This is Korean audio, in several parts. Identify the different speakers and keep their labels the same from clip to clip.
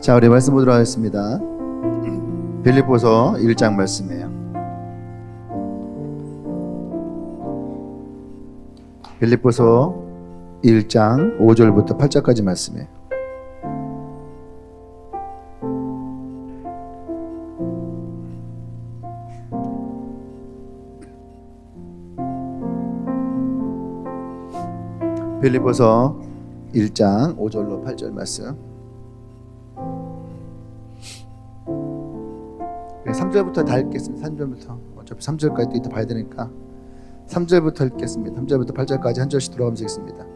Speaker 1: 자, 우리 말씀 보도록 하겠습니다. 빌립보서 1장 말씀이에요. 빌립보서 1장 5절부터 8절까지 말씀이에요. 빌립보서 1장 5절로 8절 말씀. 3절부터 다 읽겠습니다. 3절부터. 어차피 3절까지 또 이따 봐야 되니까 3절부터 읽겠습니다. 3절부터 8절까지 한 절씩 들어가면서 읽습니다.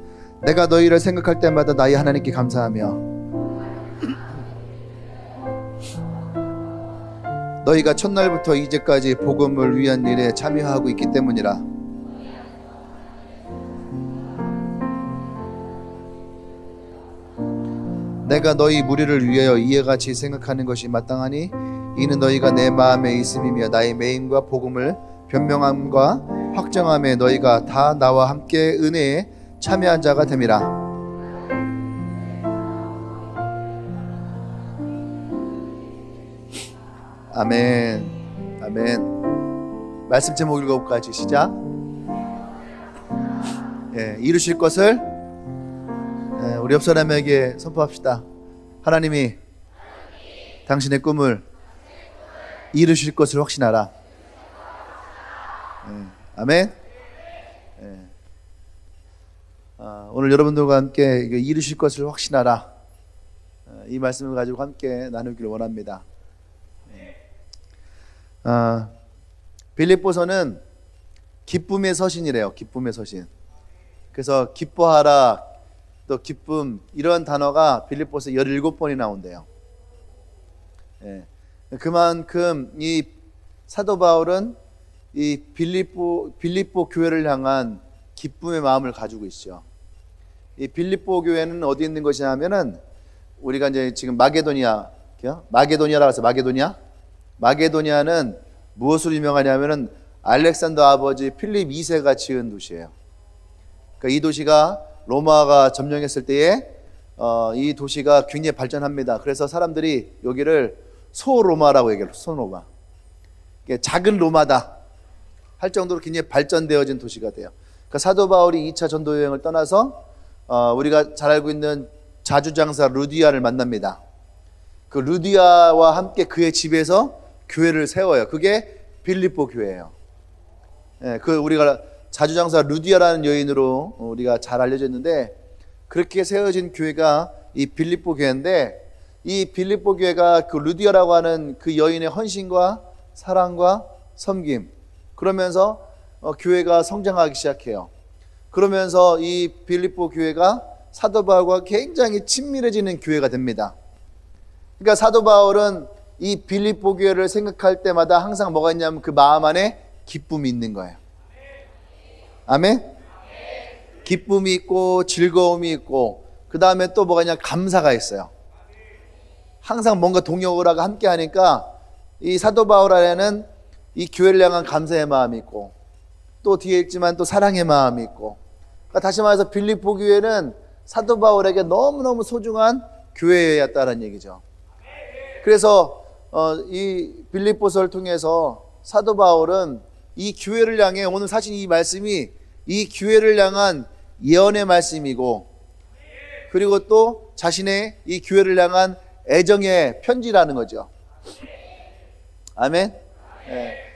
Speaker 1: 내가 너희를 생각할 때마다 나의 하나님께 감사하며 너희가 첫날부터 이제까지 복음을 위한 일에 참여하고 있기 때문이라. 내가 너희 무리를 위하여 이와 같이 생각하는 것이 마땅하니 이는 너희가 내 마음에 있음이며 나의 매임과 복음을 변명함과 확정함에 너희가 다 나와 함께 은혜에 참여한 자가 됨이라. 아멘. 아멘. 말씀 제목 읽어볼까요? 시작. 이루실 것을 우리 옆 사람에게 선포합시다. 하나님이 당신의 꿈을 이루실 것을 확신하라. 아멘. 오늘 여러분들과 함께 이루실 것을 확신하라, 이 말씀을 가지고 함께 나누기를 원합니다. 빌립보서는 기쁨의 서신이래요. 기쁨의 서신. 그래서 기뻐하라, 또 기쁨, 이런 단어가 빌립보서 17번이 나온대요. 그만큼 이 사도 바울은 이 빌립보 교회를 향한 기쁨의 마음을 가지고 있죠. 이 빌립보 교회는 어디 있는 것이냐면은 우리가 이제 지금 마게도니아라고 해서 마게도니아는 무엇으로 유명하냐면은 알렉산더 아버지 필립 2세가 지은 도시예요. 그러니까 이 도시가 로마가 점령했을 때에 이 도시가 굉장히 발전합니다. 그래서 사람들이 여기를 소로마라고 얘기해요. 소로마. 작은 로마다 할 정도로 굉장히 발전되어진 도시가 돼요. 그러니까 사도 바울이 2차 전도 여행을 떠나서 우리가 잘 알고 있는 자주장사 루디아를 만납니다. 그 루디아와 함께 그의 집에서 교회를 세워요. 그게 빌립보 교회예요. 그 우리가 자주장사 루디아라는 여인으로 우리가 잘 알려져 있는데, 그렇게 세워진 교회가 이 빌립보 교회인데, 이 빌립보 교회가 그 루디아라고 하는 그 여인의 헌신과 사랑과 섬김, 그러면서 교회가 성장하기 시작해요. 그러면서 이 빌립보 교회가 사도 바울과 굉장히 친밀해지는 교회가 됩니다. 그러니까 사도 바울은 이 빌립보 교회를 생각할 때마다 항상 뭐가 있냐면 그 마음 안에 기쁨이 있는 거예요. 아멘? 기쁨이 있고 즐거움이 있고, 그 다음에 또 뭐가 있냐, 감사가 있어요. 항상 뭔가 동역을 하고 함께 하니까 이 사도 바울 안에는 이 교회를 향한 감사의 마음이 있고, 또 뒤에 있지만 또 사랑의 마음이 있고, 그러니까 다시 말해서 빌립보 교회는 사도 바울에게 너무너무 소중한 교회였다는 얘기죠. 그래서 이 빌립보서를 통해서 사도 바울은 이 교회를 향해, 오늘 사실 이 말씀이 이 교회를 향한 예언의 말씀이고, 그리고 또 자신의 이 교회를 향한 애정의 편지라는 거죠. 아멘.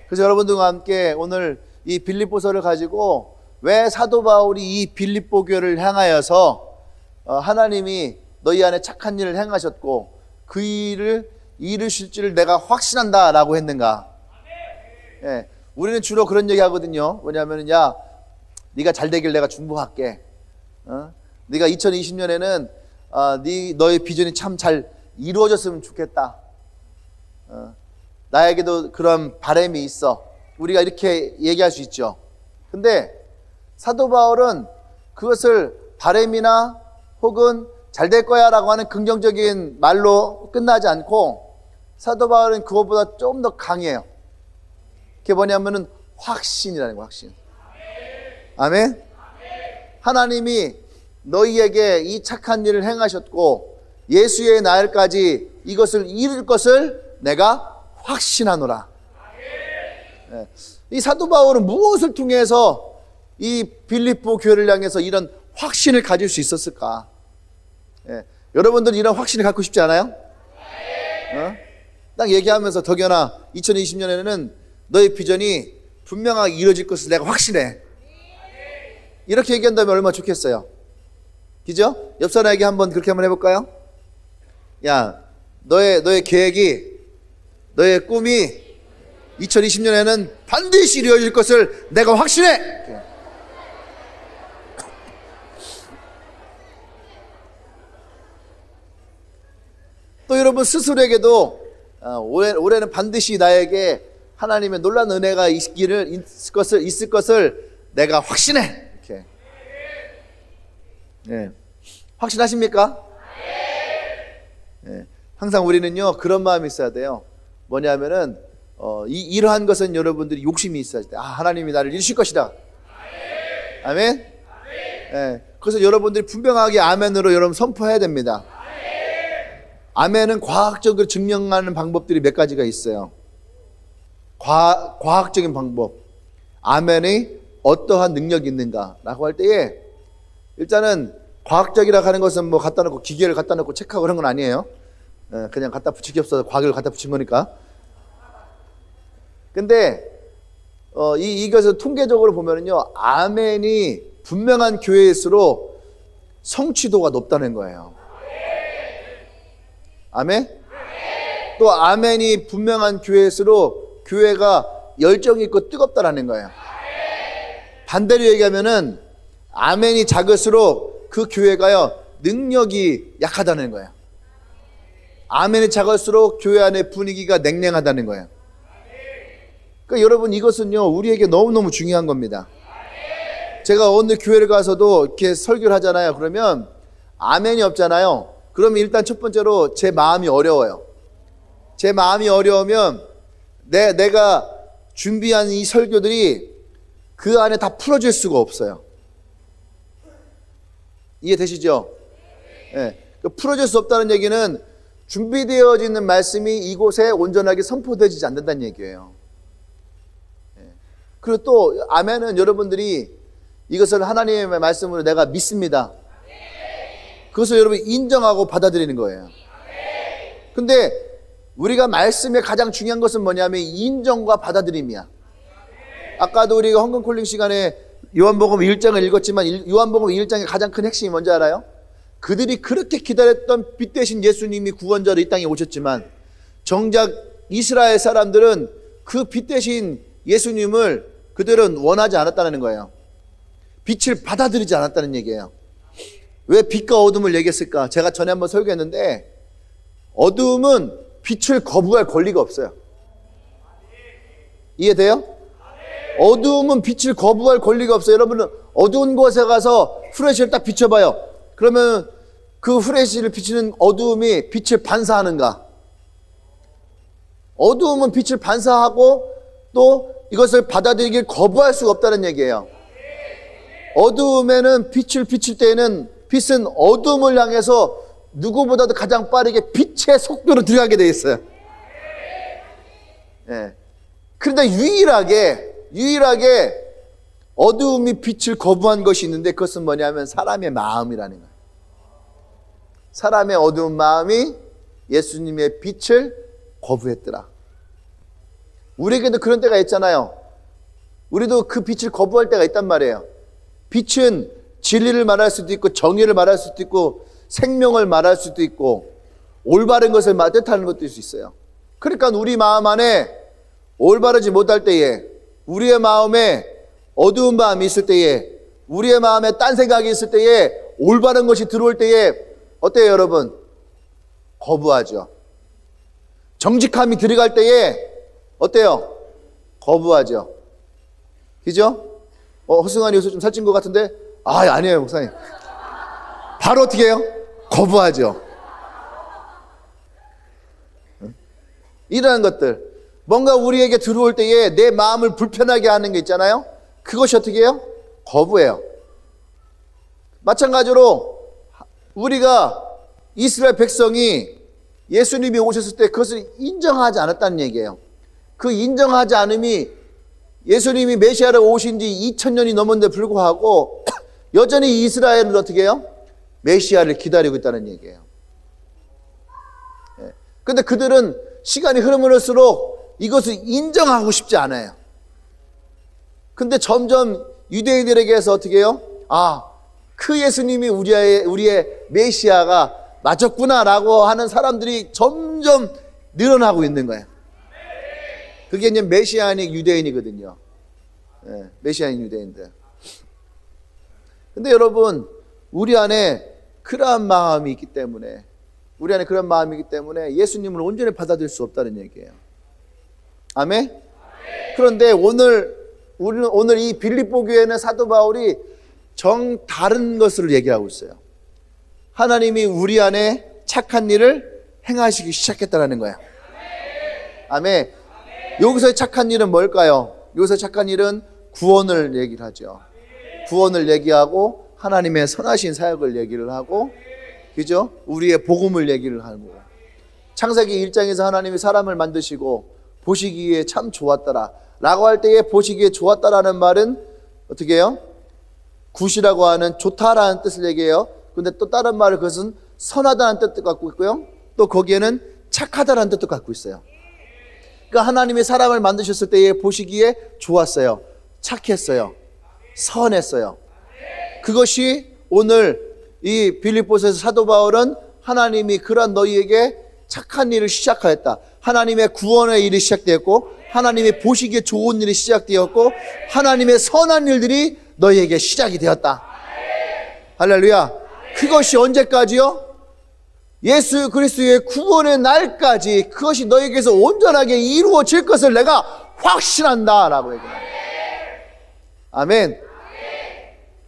Speaker 1: 그래서 여러분들과 함께 오늘 이 빌립보서를 가지고 왜 사도 바울이 이 빌립보 교회를 향하여서 하나님이 너희 안에 착한 일을 행하셨고 그 일을 이루실 줄 내가 확신한다 라고 했는가. 우리는 주로 그런 얘기 하거든요. 뭐냐면, 야, 네가 잘 되길 내가 중보할게. 네가 2020년에는 너의 비전이 참 잘 이루어졌으면 좋겠다. 나에게도 그런 바람이 있어. 우리가 이렇게 얘기할 수 있죠. 근데 사도 바울은 그것을 바람이나 혹은 잘 될 거야 라고 하는 긍정적인 말로 끝나지 않고, 사도 바울은 그것보다 좀 더 강해요. 그게 뭐냐면은 확신이라는 거예요. 확신. 아멘. 하나님이 너희에게 이 착한 일을 행하셨고 예수의 날까지 이것을 이룰 것을 내가 확신하노라. 예. 이 사도 바울은 무엇을 통해서 이 빌립보 교회를 향해서 이런 확신을 가질 수 있었을까? 예. 여러분들 이런 확신을 갖고 싶지 않아요? 딱 얘기하면서 덕연아 2020년에는 너의 비전이 분명하게 이루어질 것을 내가 확신해. 이렇게 얘기한다면 얼마나 좋겠어요. 그죠? 옆 사람에게 그렇게 한번 해볼까요? 야, 너의 계획이, 너의 꿈이 2020년에는 반드시 이루어질 것을 내가 확신해. 또 여러분 스스로에게도 올해는 반드시 나에게 하나님의 놀라운 은혜가 있을 것을 내가 확신해. 이렇게. 네. 확신하십니까? 네. 항상 우리는요 그런 마음이 있어야 돼요. 뭐냐면은 이러한 것은 여러분들이 욕심이 있어야 돼. 하나님이 나를 이루실 것이다. 아멘. 네. 그래서 여러분들이 분명하게 아멘으로 여러분 선포해야 됩니다. 아멘은 과학적으로 증명하는 방법들이 몇 가지가 있어요. 과학적인 방법. 아멘이 어떠한 능력이 있는가라고 할 때에 일단은 과학적이라고 하는 것은 뭐 갖다 놓고 기계를 갖다 놓고 체크하고 그런 건 아니에요. 그냥 갖다 붙이기 없어서 과학을 갖다 붙인 거니까. 근데 이것을 통계적으로 보면은요 아멘이 분명한 교회일수록 성취도가 높다는 거예요. 아멘? 또 아멘이 분명한 교회일수록 교회가 열정이 있고 뜨겁다라는 거예요. 반대로 얘기하면은 아멘이 작을수록 그 교회가요 능력이 약하다는 거예요. 아멘이 작을수록 교회 안의 분위기가 냉랭하다는 거예요. 그러니까 여러분 이것은요 우리에게 너무너무 중요한 겁니다. 제가 어느 교회를 가서도 이렇게 설교를 하잖아요. 그러면 아멘이 없잖아요. 그러면 일단 첫 번째로 제 마음이 어려워요. 제 마음이 어려우면 내가 준비한 이 설교들이 그 안에 다 풀어질 수가 없어요. 이해되시죠? 네. 풀어질 수 없다는 얘기는 준비되어져 있는 말씀이 이곳에 온전하게 선포되지 않는다는 얘기예요. 네. 그리고 또 아멘은 여러분들이 이것을 하나님의 말씀으로 내가 믿습니다. 그것을 여러분 인정하고 받아들이는 거예요. 근데 우리가 말씀의 가장 중요한 것은 뭐냐면 인정과 받아들임이야. 아까도 우리가 헌금콜링 시간에 요한복음 1장을 읽었지만 요한복음 1장의 가장 큰 핵심이 뭔지 알아요? 그들이 그렇게 기다렸던 빛 대신 예수님이 구원자로 이 땅에 오셨지만 정작 이스라엘 사람들은 그 빛 대신 예수님을 그들은 원하지 않았다는 거예요. 빛을 받아들이지 않았다는 얘기예요. 왜 빛과 어둠을 얘기했을까? 제가 전에 한번 설교했는데 어둠은 빛을 거부할 권리가 없어요. 이해돼요? 어두움은 빛을 거부할 권리가 없어요. 여러분은 어두운 곳에 가서 후레쉬를 딱 비춰봐요. 그러면 그 후레쉬를 비치는 어두움이 빛을 반사하는가? 어두움은 빛을 반사하고 또 이것을 받아들이길 거부할 수가 없다는 얘기예요. 어두움에는 빛을 비칠 때에는 빛은 어둠을 향해서 누구보다도 가장 빠르게 빛의 속도로 들어가게 되어 있어요. 예. 그런데 유일하게 어두움이 빛을 거부한 것이 있는데 그것은 뭐냐면 사람의 마음이라는 거예요. 사람의 어두운 마음이 예수님의 빛을 거부했더라. 우리에게도 그런 때가 있잖아요. 우리도 그 빛을 거부할 때가 있단 말이에요. 빛은 진리를 말할 수도 있고 정의를 말할 수도 있고 생명을 말할 수도 있고 올바른 것을 뜻하는 것도 있어요. 그러니까 우리 마음 안에 올바르지 못할 때에 우리의 마음에 어두운 마음이 있을 때에 우리의 마음에 딴 생각이 있을 때에 올바른 것이 들어올 때에 어때요 여러분? 거부하죠. 정직함이 들어갈 때에 어때요? 거부하죠. 그죠? 허승환이 요새 좀 살찐 것 같은데 아니에요 목사님. 바로 어떻게 해요? 거부하죠. 이러한 것들 뭔가 우리에게 들어올 때에 내 마음을 불편하게 하는 게 있잖아요. 그것이 어떻게 해요? 거부해요. 마찬가지로 우리가 이스라엘 백성이 예수님이 오셨을 때 그것을 인정하지 않았다는 얘기예요. 그 인정하지 않음이 예수님이 메시아로 오신 지 2000년이 넘었는데 불구하고 여전히 이스라엘은 어떻게 해요? 메시아를 기다리고 있다는 얘기예요. 그런데 그들은 시간이 흐를수록 이것을 인정하고 싶지 않아요. 근데 점점 유대인들에게서 어떻게 해요? 아, 그 예수님이 우리의 메시아가 맞았구나라고 하는 사람들이 점점 늘어나고 있는 거예요. 그게 이제 메시아닉 유대인이거든요. 네, 메시아닉 유대인들. 근데 여러분, 우리 안에 그러한 마음이 있기 때문에, 예수님을 온전히 받아들일 수 없다는 얘기예요. 아멘? 그런데 오늘 이 빌립보 교회는 사도 바울이 정 다른 것을 얘기하고 있어요. 하나님이 우리 안에 착한 일을 행하시기 시작했다는 거예요. 아멘. 여기서의 착한 일은 뭘까요? 여기서 착한 일은 구원을 얘기를 하죠. 구원을 얘기하고 하나님의 선하신 사역을 얘기를 하고, 그죠? 우리의 복음을 얘기를 하고, 창세기 1장에서 하나님이 사람을 만드시고 보시기에 참 좋았더라 라고 할 때에 보시기에 좋았다라는 말은 어떻게 해요? 굿이라고 하는 좋다라는 뜻을 얘기해요. 근데 또 다른 말을 그것은 선하다는 뜻도 갖고 있고요. 또 거기에는 착하다라는 뜻도 갖고 있어요. 그러니까 하나님이 사람을 만드셨을 때에 보시기에 좋았어요. 착했어요. 선했어요. 그것이 오늘 이 빌립보서에서 사도 바울은 하나님이 그러한 너희에게 착한 일을 시작하였다. 하나님의 구원의 일이 시작되었고, 하나님의 보시기에 좋은 일이 시작되었고, 하나님의 선한 일들이 너희에게 시작이 되었다. 할렐루야. 그것이 언제까지요? 예수 그리스도의 구원의 날까지 그것이 너희에게서 온전하게 이루어질 것을 내가 확신한다 라고 얘기합니다. 아멘.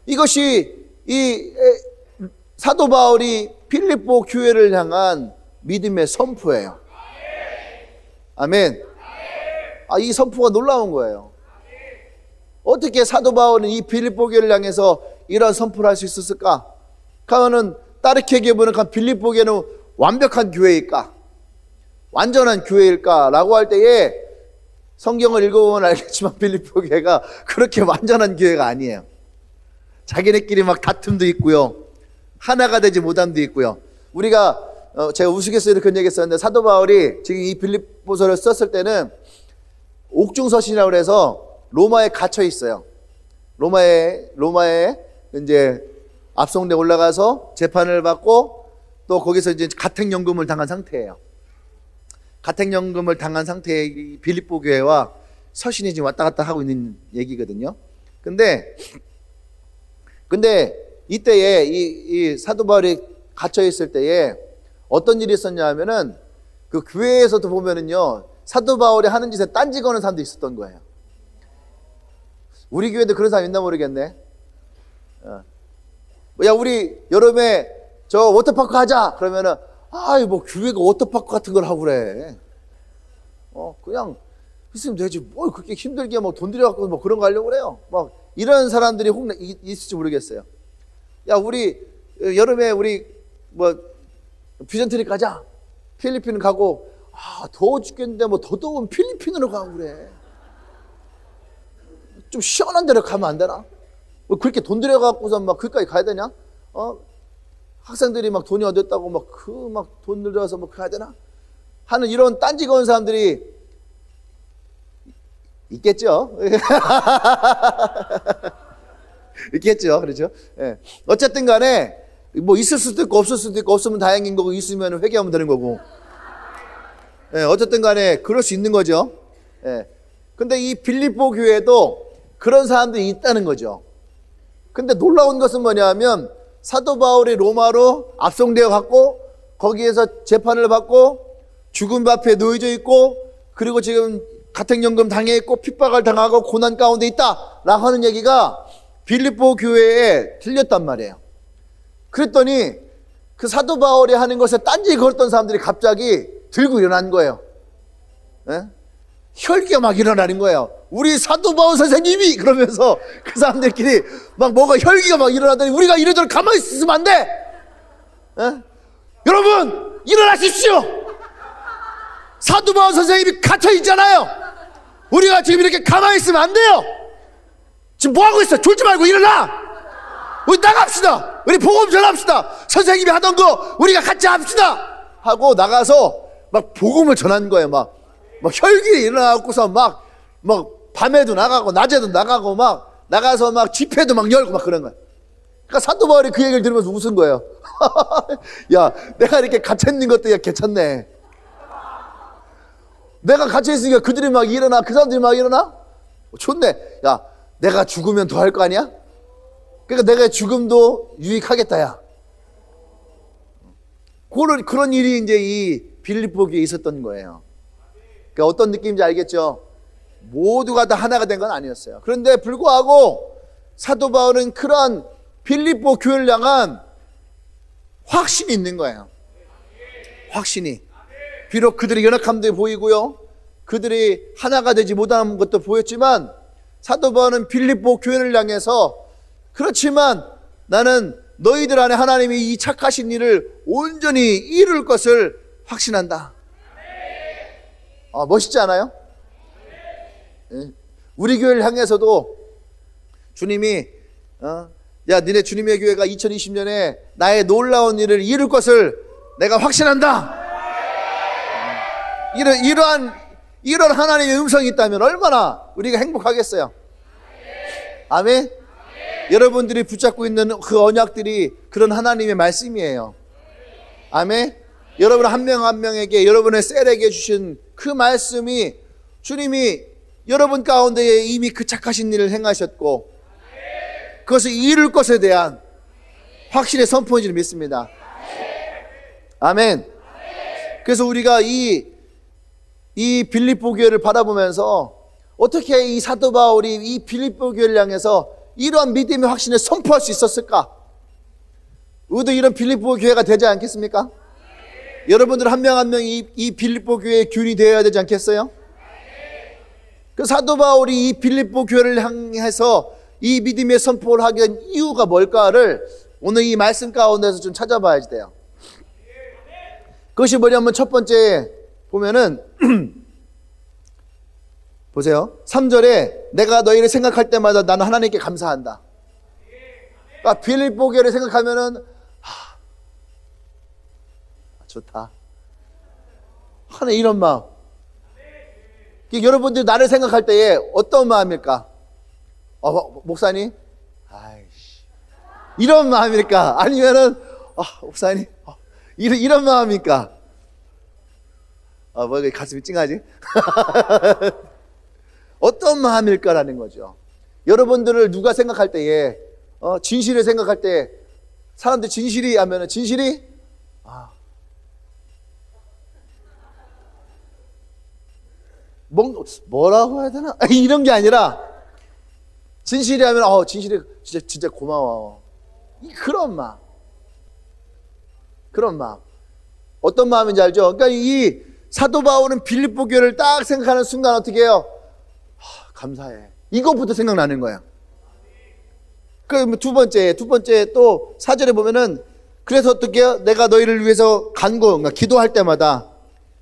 Speaker 1: 이것이 이 사도 바울이 빌립보 교회를 향한 믿음의 선포예요. 아멘. 이 선포가 놀라운 거예요. 어떻게 사도 바울은 이 빌립보 교회를 향해서 이런 선포를 할 수 있었을까? 그러면은 다르게 보면 빌립보 교회는 완벽한 교회일까? 완전한 교회일까? 라고 할 때에 성경을 읽어보면 알겠지만 빌립보 교회가 그렇게 완전한 교회가 아니에요. 자기네끼리 막 다툼도 있고요. 하나가 되지 못함도 있고요. 우리가 제가 우스갯소리로 그런 얘기 했었는데, 사도 바울이 지금 이 빌립보서를 썼을 때는 옥중서신이라고 해서 로마에 갇혀 있어요. 로마에 이제 압송돼 올라가서 재판을 받고 또 거기서 이제 가택연금을 당한 상태예요. 가택연금을 당한 상태의 빌립보 교회와 서신이 지금 왔다 갔다 하고 있는 얘기거든요. 근데 이때에 이 사도 바울이 갇혀 있을 때에 어떤 일이 있었냐 하면은 그 교회에서도 보면은요, 사도 바울이 하는 짓에 딴지 거는 사람도 있었던 거예요. 우리 교회도 그런 사람 있나 모르겠네. 야, 우리 여름에 저 워터파크 하자. 그러면은, 뭐 교회가 워터파크 같은 걸 하고 그래. 그냥 있으면 되지. 뭘 그렇게 힘들게 막 돈 들여갖고 뭐 그런 거 하려고 그래요. 막 이런 사람들이 혹 있을지 모르겠어요. 야, 우리 여름에 우리 뭐 비전 트립 가자. 필리핀 가고, 더워 죽겠는데 뭐 더 더우면 필리핀으로 가고 그래. 좀 시원한 데로 가면 안 되나? 뭐 그렇게 돈 들여갖고서 막 거기까지 가야 되냐? 학생들이 막 돈이 어딨다고 막 돈 들여서 뭐 가야 되나? 하는 이런 딴지 거는 사람들이 있겠죠? 있겠죠. 그렇죠? 예. 어쨌든 간에 뭐 있을 수도 있고 없을 수도 있고, 없으면 다행인 거고 있으면 회개하면 되는 거고. 예. 어쨌든 간에 그럴 수 있는 거죠. 예. 근데 이 빌립보 교회도 그런 사람들이 있다는 거죠. 근데 놀라운 것은 뭐냐면, 사도 바울이 로마로 압송되어 갔고 거기에서 재판을 받고 죽음 앞에 놓여져 있고, 그리고 지금 가택연금 당해 있고 핍박을 당하고 고난 가운데 있다 라고 하는 얘기가 빌립보 교회에 들렸단 말이에요. 그랬더니 그 사도 바울이 하는 것에 딴지 걸었던 사람들이 갑자기 들고 일어난 거예요. 예? 혈기가 막 일어나는 거예요. 우리 사도 바울 선생님이, 그러면서 그 사람들끼리 막 뭐가 혈기가 막 일어나더니, 우리가 이래저래 가만히 있으면 안 돼. 예? 여러분 일어나십시오. 사도 바울 선생님이 갇혀 있잖아요. 우리가 지금 이렇게 가만히 있으면 안 돼요. 지금 뭐 하고 있어? 졸지 말고 일어나. 우리 나갑시다. 우리 복음 전합시다. 선생님이 하던 거 우리가 같이 합시다 하고 나가서 막 복음을 전한 거예요. 막 혈기에 일어나고서 막 밤에도 나가고 낮에도 나가고 막 나가서 막 집회도 막 열고 막 그런 거예요. 그러니까 사도 바울이 그 얘기를 들으면서 웃은 거예요. 야, 내가 이렇게 갇혀있는 것도 야 괜찮네. 내가 갇혀있으니까 그들이 막 일어나, 그 사람들이 막 일어나? 좋네. 야, 내가 죽으면 더 할 거 아니야? 그러니까 내가 죽음도 유익하겠다, 야. 그런 일이 이제 이 빌립보 교회에 있었던 거예요. 그러니까 어떤 느낌인지 알겠죠? 모두가 다 하나가 된 건 아니었어요. 그런데 불구하고 사도 바울은 그런 빌립보 교회를 향한 확신이 있는 거예요. 확신이. 비록 그들의 연약함도 보이고요, 그들이 하나가 되지 못한 것도 보였지만 사도 바울은 빌립보 교회를 향해서 그렇지만 나는 너희들 안에 하나님이 이 착하신 일을 온전히 이룰 것을 확신한다. 멋있지 않아요? 우리 교회를 향해서도 주님이 야, 니네 주님의 교회가 2020년에 나의 놀라운 일을 이룰 것을 내가 확신한다. 이런 하나님의 음성이 있다면 얼마나 우리가 행복하겠어요. 아멘. 여러분들이 붙잡고 있는 그 언약들이 그런 하나님의 말씀이에요. 아멘. 여러분 한 명 한 명에게 여러분의 셀에게 주신 그 말씀이 주님이 여러분 가운데에 이미 그 착하신 일을 행하셨고 그것을 이룰 것에 대한 확실히 선포인 줄 믿습니다. 아멘. 그래서 우리가 이 빌립보 교회를 바라보면서 어떻게 이 사도 바울이 이 빌립보 교회를 향해서 이러한 믿음의 확신을 선포할 수 있었을까? 우리도 이런 빌립보 교회가 되지 않겠습니까? 여러분들 한 명 한 명이 이 빌립보 교회의 균이 되어야 되지 않겠어요? 그 사도 바울이 이 빌립보 교회를 향해서 이 믿음의 선포를 하게 된 이유가 뭘까를 오늘 이 말씀 가운데서 좀 찾아봐야지 돼요. 그것이 뭐냐면 첫 번째 보면은 보세요. 3절에 내가 너희를 생각할 때마다 나는 하나님께 감사한다. 그러니까 빌립보 교회를 생각하면은 좋다. 하나님 이런 마음. 여러분들이 나를 생각할 때에 어떤 마음일까? 목사님? 아이씨. 이런 마음일까? 아니면은, 목사님? 이런 마음일까? 뭐, 가슴이 찡하지? 어떤 마음일까라는 거죠. 여러분들을 누가 생각할 때에, 진실을 생각할 때, 사람들 진실이 하면은, 진실이? 뭐라고 해야 되나? 이런 게 아니라, 진실이 하면, 진실이 진짜 고마워. 그런 마음. 그런 마음. 어떤 마음인지 알죠? 그러니까 이 사도 바울은 빌립보 교회를 딱 생각하는 순간 어떻게 해요? 감사해. 이것부터 생각나는 거야. 그 두 번째 또 4절에 보면은 그래서 어떻게 해요? 내가 너희를 위해서 그러니까 기도할 때마다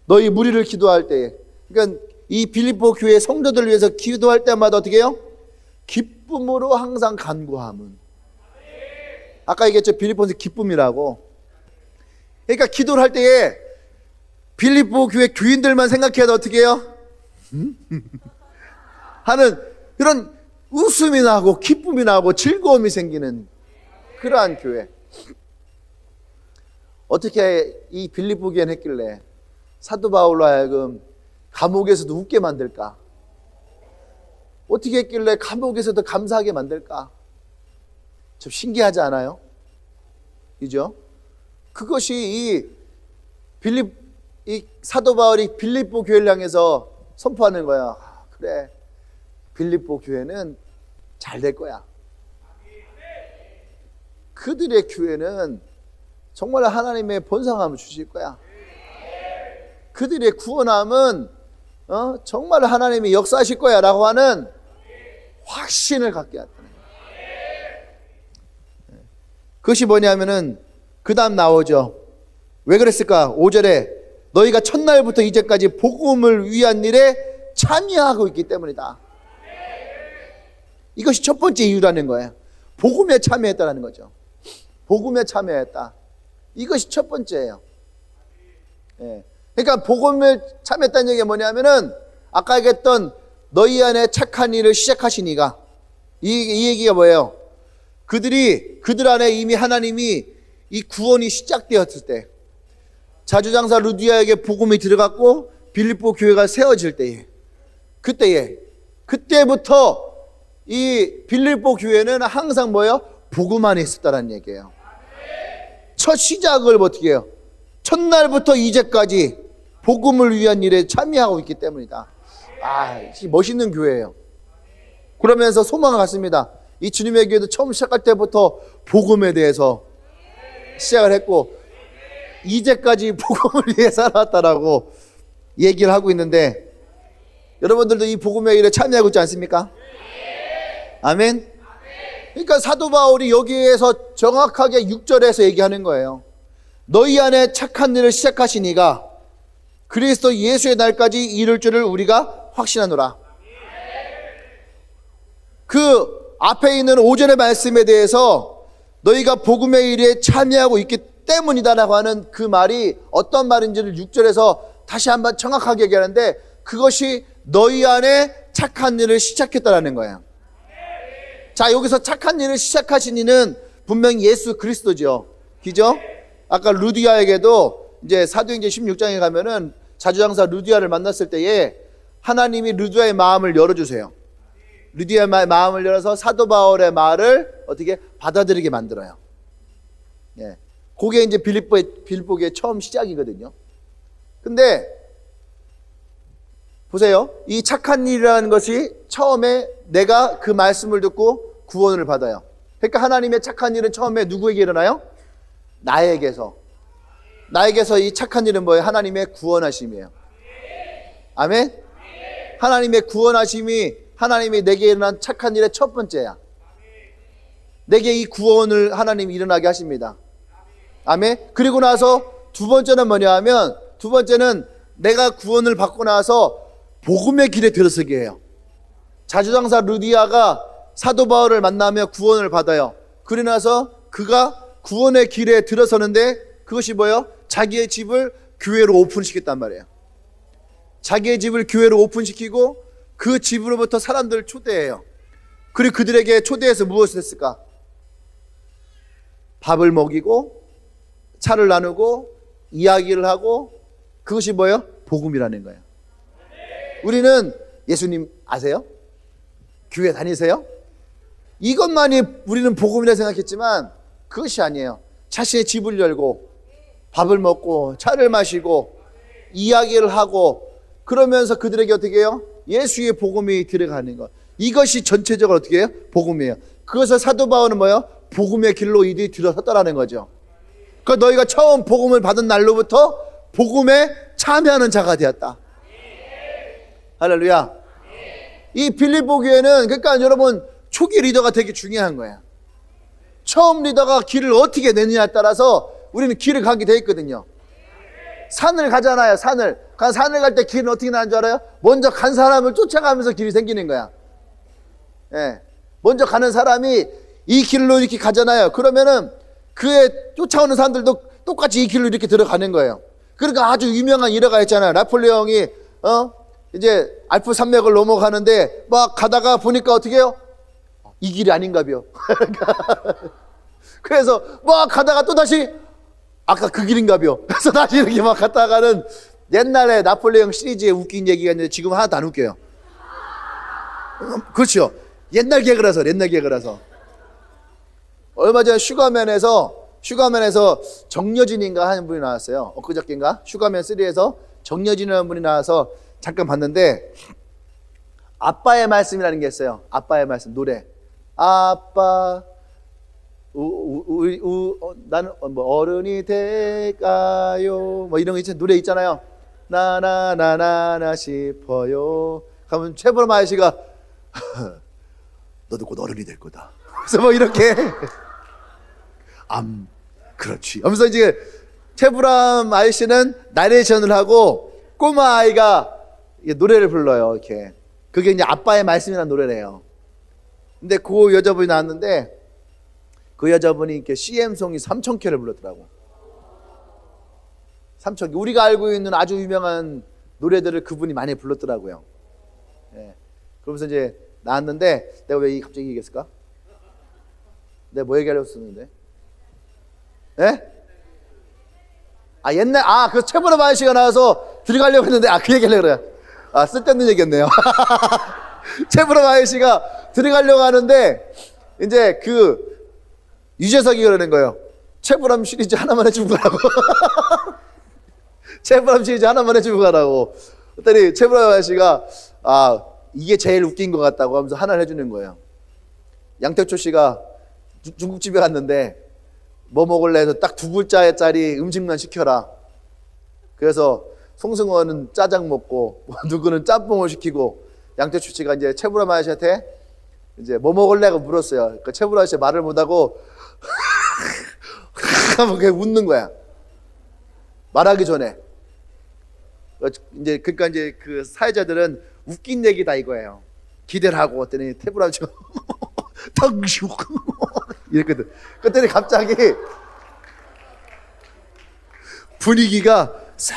Speaker 1: 너희 무리를 기도할 때에 그러니까 이 빌립보 교회 성도들을 위해서 기도할 때마다 어떻게 해요? 기쁨으로 항상 간구함은. 아까 얘기했죠. 빌립보에서 기쁨이라고. 그러니까 기도를 할 때에 빌립보 교회 교인들만 생각해도 어떻게 해요? 하는 그런 웃음이 나고 기쁨이 나고 즐거움이 생기는 그러한 교회. 어떻게 이 빌립보 교회는 했길래 사도 바울로 하여금 감옥에서도 웃게 만들까? 어떻게 했길래 감옥에서도 감사하게 만들까? 좀 신기하지 않아요? 그죠? 그것이 이 사도 바울이 빌립보 교회를 향해서 선포하는 거야. 그래, 빌립보 교회는 잘 될 거야. 그들의 교회는 정말 하나님의 번성함을 주실 거야. 그들의 구원함은 정말 하나님이 역사하실 거야 라고 하는 확신을 갖게 했다는 거예요. 그것이 뭐냐면은 그 다음 나오죠. 왜 그랬을까? 5절에 너희가 첫날부터 이제까지 복음을 위한 일에 참여하고 있기 때문이다. 이것이 첫 번째 이유라는 거예요. 복음에 참여했다는 거죠. 복음에 참여했다. 이것이 첫 번째예요. 예. 그러니까 복음에 참여했다는 얘기가 뭐냐면은 아까 얘기했던 너희 안에 착한 일을 시작하시니가 이 얘기가 뭐예요? 그들 안에 이미 하나님이 이 구원이 시작되었을 때, 자주장사 루디아에게 복음이 들어갔고 빌립보 교회가 세워질 때에, 그때부터 이 빌립보 교회는 항상 뭐예요? 복음 안에 있었다는 얘기예요. 첫 시작을 어떻게 해요? 첫날부터 이제까지 복음을 위한 일에 참여하고 있기 때문이다. 멋있는 교회예요. 그러면서 소망을 갖습니다. 이 주님의 교회도 처음 시작할 때부터 복음에 대해서 시작을 했고 이제까지 복음을 위해 살아왔다라고 얘기를 하고 있는데, 여러분들도 이 복음의 일에 참여하고 있지 않습니까? 아멘. 그러니까 사도 바울이 여기에서 정확하게 6절에서 얘기하는 거예요. 너희 안에 착한 일을 시작하시니가 그리스도 예수의 날까지 이룰 줄을 우리가 확신하노라. 그 앞에 있는 5절의 말씀에 대해서 너희가 복음의 일에 참여하고 있기 때문이다라고 하는 그 말이 어떤 말인지를 6절에서 다시 한번 정확하게 얘기하는데, 그것이 너희 안에 착한 일을 시작했다라는 거예요. 자, 여기서 착한 일을 시작하신 이는 분명히 예수 그리스도죠. 그죠? 아까 루디아에게도 이제 사도행전 16장에 가면은 자주장사 루디아를 만났을 때에 하나님이 루디아의 마음을 열어주세요. 루디아의 마음을 열어서 사도 바울의 말을 어떻게 받아들이게 만들어요. 예. 그게 이제 빌립보의 처음 시작이거든요. 근데 보세요. 이 착한 일이라는 것이 처음에 내가 그 말씀을 듣고 구원을 받아요. 그러니까 하나님의 착한 일은 처음에 누구에게 일어나요? 나에게서 이 착한 일은 뭐예요? 하나님의 구원하심이에요. 아멘? 하나님의 구원하심이 하나님이 내게 일어난 착한 일의 첫 번째야. 내게 이 구원을 하나님이 일어나게 하십니다. 아멘? 그리고 나서 두 번째는 뭐냐 하면, 두 번째는 내가 구원을 받고 나서 복음의 길에 들어서게 해요. 자주장사 루디아가 사도 바울을 만나며 구원을 받아요. 그러고 나서 그가 구원의 길에 들어서는데 그것이 뭐예요? 자기의 집을 교회로 오픈시켰단 말이에요. 자기의 집을 교회로 오픈시키고 그 집으로부터 사람들을 초대해요. 그리고 그들에게 초대해서 무엇을 했을까? 밥을 먹이고 차를 나누고 이야기를 하고, 그것이 뭐예요? 복음이라는 거예요. 우리는 예수님 아세요? 교회 다니세요? 이것만이 우리는 복음이라 생각했지만 그것이 아니에요. 자신의 집을 열고 밥을 먹고 차를 마시고 이야기를 하고 그러면서 그들에게 어떻게 해요? 예수의 복음이 들어가는 것. 이것이 전체적으로 어떻게 해요? 복음이에요. 그것을 사도 바울은 뭐예요? 복음의 길로 이들이 들어섰다라는 거죠. 그러니까 너희가 처음 복음을 받은 날로부터 복음에 참여하는 자가 되었다. 할렐루야. 이 빌립보 교회는, 그러니까 여러분, 초기 리더가 되게 중요한 거야. 처음 리더가 길을 어떻게 내느냐에 따라서 우리는 길을 가게 돼 있거든요. 산을 가잖아요. 산을 갈 때 길은 어떻게 나는 줄 알아요? 먼저 간 사람을 쫓아가면서 길이 생기는 거야. 예. 먼저 가는 사람이 이 길로 이렇게 가잖아요. 그러면은 그에 쫓아오는 사람들도 똑같이 이 길로 이렇게 들어가는 거예요. 그러니까 아주 유명한 일화가 있잖아요. 나폴레옹이 이제 알프 산맥을 넘어가는데 막 가다가 보니까 어떻게 해요? 이 길이 아닌가벼. 그래서 막 가다가 또 다시 아까 그 길인가벼. 그래서 다시 이렇게 막 갔다가는, 옛날에 나폴레옹 시리즈에 웃긴 얘기가 있는데 지금 하나도 안 웃겨요. 그렇죠. 옛날 개그라서. 얼마 전에 슈가맨에서 정여진인가 하는 분이 나왔어요. 엊그저께인가? 슈가맨 3에서 정여진이라는 분이 나와서 잠깐 봤는데, 아빠의 말씀이라는 게 있어요. 아빠의 말씀, 노래. 아빠, 나는 뭐 어른이 될까요? 뭐 이런 거 있잖아요. 노래 있잖아요. 나나나나나 싶어요. 그러면 최보람 아저씨가 너도 곧 어른이 될 거다. 그래서 뭐 이렇게 그렇지 하면서 이제 최불암 아저씨는 나레이션을 하고 꼬마 아이가 노래를 불러요. 이렇게. 그게 이제 아빠의 말씀이라는 노래래요. 근데 그 여자분이 나왔는데 그 여자분이 이렇게 CM송이 3,000개를 불렀더라고. 3,000개. 우리가 알고 있는 아주 유명한 노래들을 그분이 많이 불렀더라고요. 예. 그러면서 이제 나왔는데 내가 왜 갑자기 얘기했을까? 내가 뭐 얘기하려고 했었는데? 예? 그 최불암 아저씨가 나와서 들어가려고 했는데, 그 얘기 하려고 그래. 쓸데없는 얘기였네요. 최불암 아저씨가 들어가려고 하는데, 이제 유재석이 그러는 거예요. 최불암 시리즈 하나만 해주고 가라고. 최불암 시리즈 하나만 해주고 가라고. 그랬더니 최불암 아저씨가, 이게 제일 웃긴 것 같다고 하면서 하나를 해주는 거예요. 양태초 씨가 중국집에 갔는데, 뭐 먹을래 해서 딱 2글자짜리 음식만 시켜라. 그래서 송승헌은 짜장 먹고 누구는 짬뽕을 시키고 양태초 씨가 이제 최불암 아저씨한테 이제 뭐 먹을래고 물었어요. 그러니까 최불암 아저씨 말을 못하고 하면 그냥 웃는 거야. 말하기 전에. 그러니까 이제 그 사회자들은 웃긴 얘기다 이거예요. 기대를 하고 그랬더니 최불암 아저씨가 탕슈 이랬거든. 그랬더니 갑자기 분위기가 싹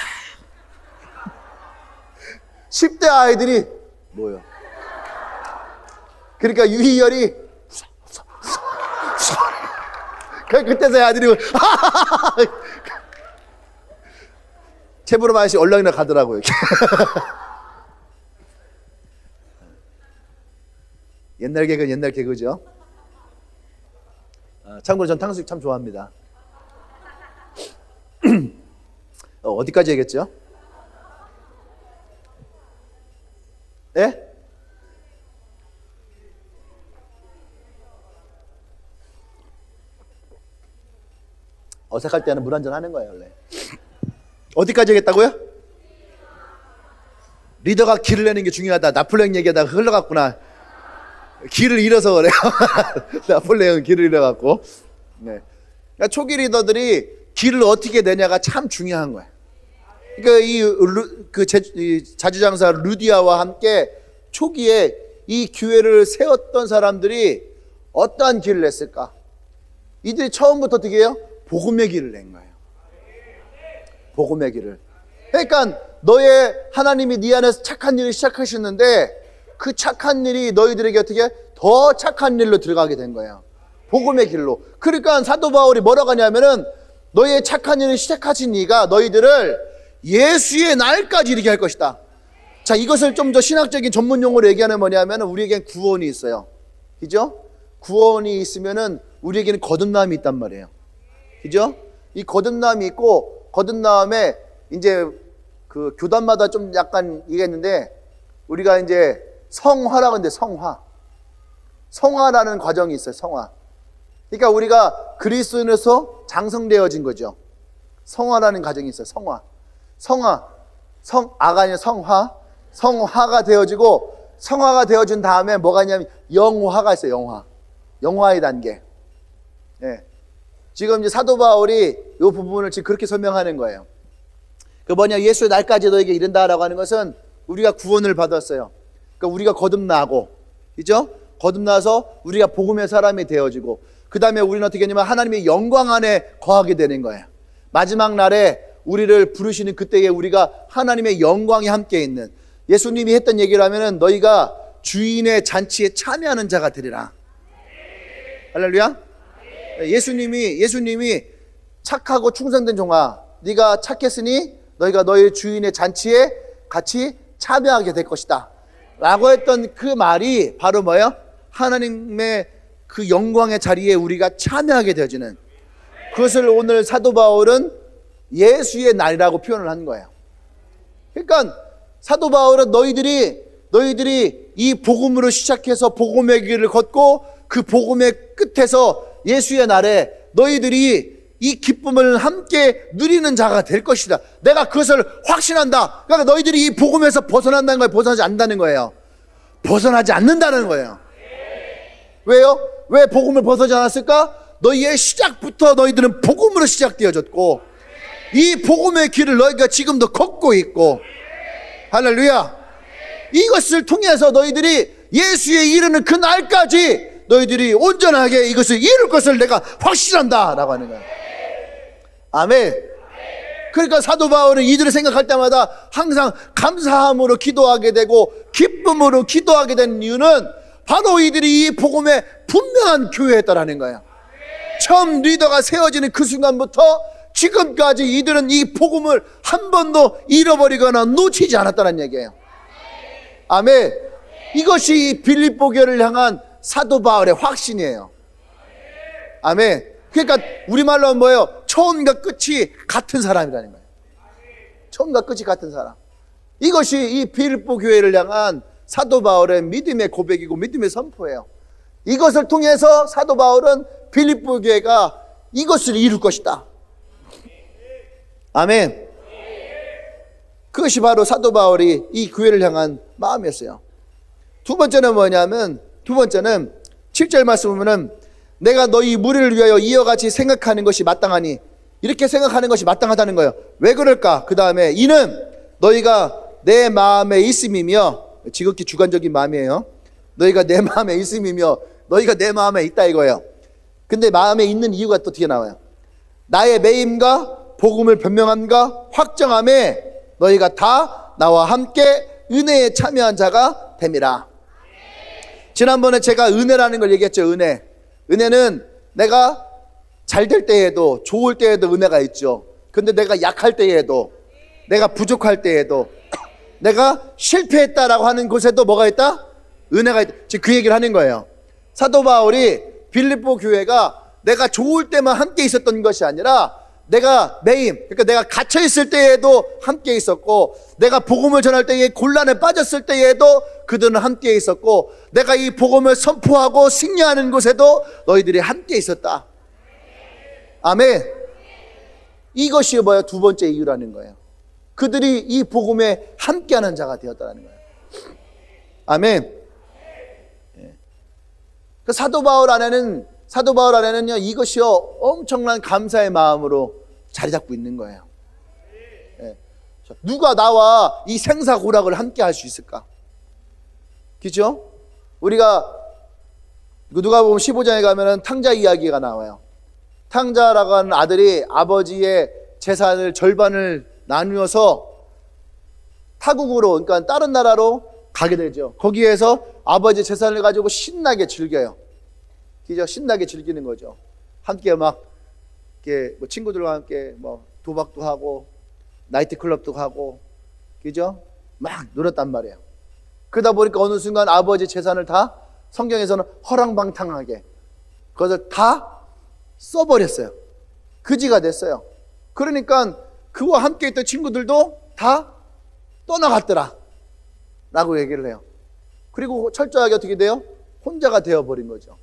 Speaker 1: 10대 아이들이 뭐요? 그러니까 유희열이 그때서야 아들이 최불암 아저씨 얼렁이나 가더라고요. 옛날 개그는 옛날 개그죠. 참고로 전 탕수육 참 좋아합니다. 어디까지 얘기했죠? 예? 어색할 때는 물 한잔 하는 거예요, 원래. 어디까지 얘기했다고요? 리더가 길을 내는 게 중요하다. 나폴레옹 얘기하다가 흘러갔구나. 길을 잃어서 그래요. 나폴레옹은 길을 잃어갖고. 네. 그러니까 초기 리더들이 길을 어떻게 내냐가 참 중요한 거예요. 그러니까 이 자주장사 루디아와 함께 초기에 이 교회를 세웠던 사람들이 어떠한 길을 냈을까? 이들이 처음부터 어떻게 해요? 복음의 길을 낸 거예요. 복음의 길을. 그러니까 너의 하나님이 네 안에서 착한 일을 시작하셨는데 그 착한 일이 너희들에게 어떻게 더 착한 일로 들어가게 된 거예요. 복음의 길로. 그러니까 사도 바울이 뭐라고 하냐면은 너희의 착한 일을 시작하신 이가 너희들을 예수의 날까지 이르게 할 것이다. 자, 이것을 좀 더 신학적인 전문 용어로 얘기하는 뭐냐면은 우리에겐 구원이 있어요. 그죠? 구원이 있으면은 우리에게는 거듭남이 있단 말이에요. 그죠? 이 거듭남이 있고 거듭남에 이제 그 교단마다 좀 약간 얘기했는데 우리가 이제 성화라고 하는데 성화라는 과정이 있어요. 성화. 그러니까 우리가 그리스도인으로서 장성되어진 거죠. 성화라는 과정이 있어요. 성화가 아니라 성화가 되어지고 성화가 되어진 다음에 뭐가 있냐면 영화가 있어요. 영화의 단계. 네. 지금 이제 사도 바울이 이 부분을 지금 그렇게 설명하는 거예요. 그 뭐냐, 예수의 날까지 너에게 이른다라고 하는 것은 우리가 구원을 받았어요. 그러니까 우리가 거듭나고, 그죠? 거듭나서 우리가 복음의 사람이 되어지고, 그 다음에 우리는 어떻게 하냐면 하나님의 영광 안에 거하게 되는 거예요. 마지막 날에 우리를 부르시는 그때에 우리가 하나님의 영광이 함께 있는, 예수님이 했던 얘기를 하면은 너희가 주인의 잔치에 참여하는 자가 되리라. 할렐루야. 예수님이 착하고 충성된 종아, 네가 착했으니 너희가 너희 주인의 잔치에 같이 참여하게 될 것이다 라고 했던 그 말이 바로 뭐예요? 하나님의 그 영광의 자리에 우리가 참여하게 되어지는, 그것을 오늘 사도 바울은 예수의 날이라고 표현을 한 거예요. 그러니까 사도 바울은 너희들이 이 복음으로 시작해서 복음의 길을 걷고 그 복음의 끝에서 예수의 날에 너희들이 이 기쁨을 함께 누리는 자가 될 것이다. 내가 그것을 확신한다. 그러니까 너희들이 이 복음에서 벗어난다는 거예요? 벗어나지 않는다는 거예요? 벗어나지 않는다는 거예요. 왜요? 왜 복음을 벗어나지 않았을까? 너희의 시작부터 너희들은 복음으로 시작되어졌고, 이 복음의 길을 너희가 지금도 걷고 있고, 할렐루야. 이것을 통해서 너희들이 예수에 이르는 그 날까지 너희들이 온전하게 이것을 이룰 것을 내가 확신한다 라고 하는 거야. 아멘. 그러니까 사도 바울은 이들을 생각할 때마다 항상 감사함으로 기도하게 되고 기쁨으로 기도하게 되는 이유는 바로 이들이 이 복음의 분명한 교회였다라는 거야. 처음 리더가 세워지는 그 순간부터 지금까지 이들은 이 복음을 한 번도 잃어버리거나 놓치지 않았다는 얘기예요. 아멘. 이것이 빌립보 교회를 향한 사도 바울의 확신이에요. 아멘. 그러니까 우리말로 뭐예요? 처음과 끝이 같은 사람이라는 거예요. 처음과 끝이 같은 사람. 이것이 이 빌립보 교회를 향한 사도 바울의 믿음의 고백이고 믿음의 선포예요. 이것을 통해서 사도 바울은 빌립보 교회가 이것을 이룰 것이다. 아멘. 그것이 바로 사도 바울이 이 교회를 향한 마음이었어요. 두 번째는 뭐냐면, 두 번째는 7절 말씀 보면은 내가 너희 무리를 위하여 이와 같이 생각하는 것이 마땅하니, 이렇게 생각하는 것이 마땅하다는 거예요. 왜 그럴까? 그 다음에 이는 너희가 내 마음에 있음이며, 지극히 주관적인 마음이에요. 너희가 내 마음에 있음이며, 너희가 내 마음에 있다 이거예요. 근데 마음에 있는 이유가 또 뒤에 나와요. 나의 매임과 복음을 변명함과 확정함에 너희가 다 나와 함께 은혜에 참여한 자가 됨이라. 지난번에 제가 은혜라는 걸 얘기했죠. 은혜는 내가 잘 될 때에도 좋을 때에도 은혜가 있죠. 근데 내가 약할 때에도, 내가 부족할 때에도, 내가 실패했다라고 하는 곳에도 뭐가 있다? 은혜가 있다. 지금 그 얘기를 하는 거예요. 사도 바울이 빌립보 교회가 내가 좋을 때만 함께 있었던 것이 아니라 내가 매임, 그러니까 내가 갇혀 있을 때에도 함께 있었고, 내가 복음을 전할 때에 곤란에 빠졌을 때에도 그들은 함께 있었고, 내가 이 복음을 선포하고 승리하는 곳에도 너희들이 함께 있었다. 아멘. 이것이 뭐야? 두 번째 이유라는 거예요. 그들이 이 복음에 함께하는 자가 되었다는 거예요. 아멘. 그 사도 바울 안에는요, 이것이요, 엄청난 감사의 마음으로 자리 잡고 있는 거예요. 누가 나와 이 생사고락을 함께 할 수 있을까? 그죠? 우리가 누가복음 15장에 가면은 탕자 이야기가 나와요. 탕자라고 하는 아들이 아버지의 재산을 절반을 나누어서 타국으로, 그러니까 다른 나라로 가게 되죠. 거기에서 아버지의 재산을 가지고 신나게 즐겨요. 그죠? 신나게 즐기는 거죠. 함께 막 이렇게 뭐 친구들과 함께 뭐 도박도 하고 나이트클럽도 가고, 그죠? 막 놀았단 말이에요. 그러다 보니까 어느 순간 아버지 재산을 다 성경에서는 허랑방탕하게 그것을 다 써버렸어요. 그지가 됐어요. 그러니까 그와 함께 있던 친구들도 다 떠나갔더라 라고 얘기를 해요. 그리고 철저하게 어떻게 돼요? 혼자가 되어버린 거죠.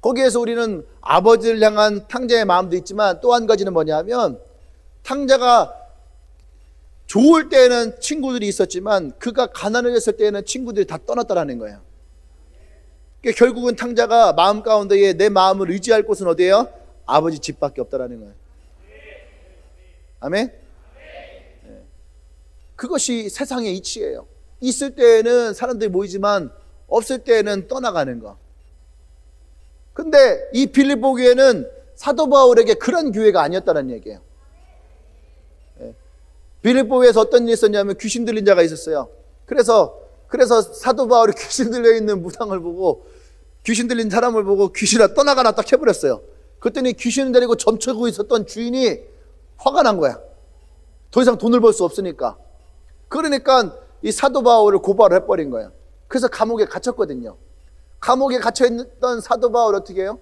Speaker 1: 거기에서 우리는 아버지를 향한 탕자의 마음도 있지만 또 한 가지는 뭐냐면, 탕자가 좋을 때에는 친구들이 있었지만 그가 가난해졌을 때에는 친구들이 다 떠났다라는 거예요. 그러니까 결국은 탕자가 마음 가운데에 내 마음을 의지할 곳은 어디예요? 아버지 집밖에 없다라는 거예요. 아멘? 그것이 세상의 이치예요. 있을 때에는 사람들이 모이지만 없을 때에는 떠나가는 거. 근데 이 빌립보 교회는 사도 바울에게 그런 교회가 아니었다는 얘기예요. 빌립보 교회에서 어떤 일이 있었냐면 귀신 들린 자가 있었어요. 그래서 사도 바울이 귀신 들려 있는 무당을 보고, 귀신 들린 사람을 보고 귀신아 떠나가나 딱 해버렸어요. 그랬더니 귀신을 데리고 점쳐고 있었던 주인이 화가 난 거야. 더 이상 돈을 벌 수 없으니까. 그러니까 이 사도 바울을 고발을 해버린 거예요. 그래서 감옥에 갇혔거든요. 감옥에 갇혀있던 사도 바울 어떻게 해요?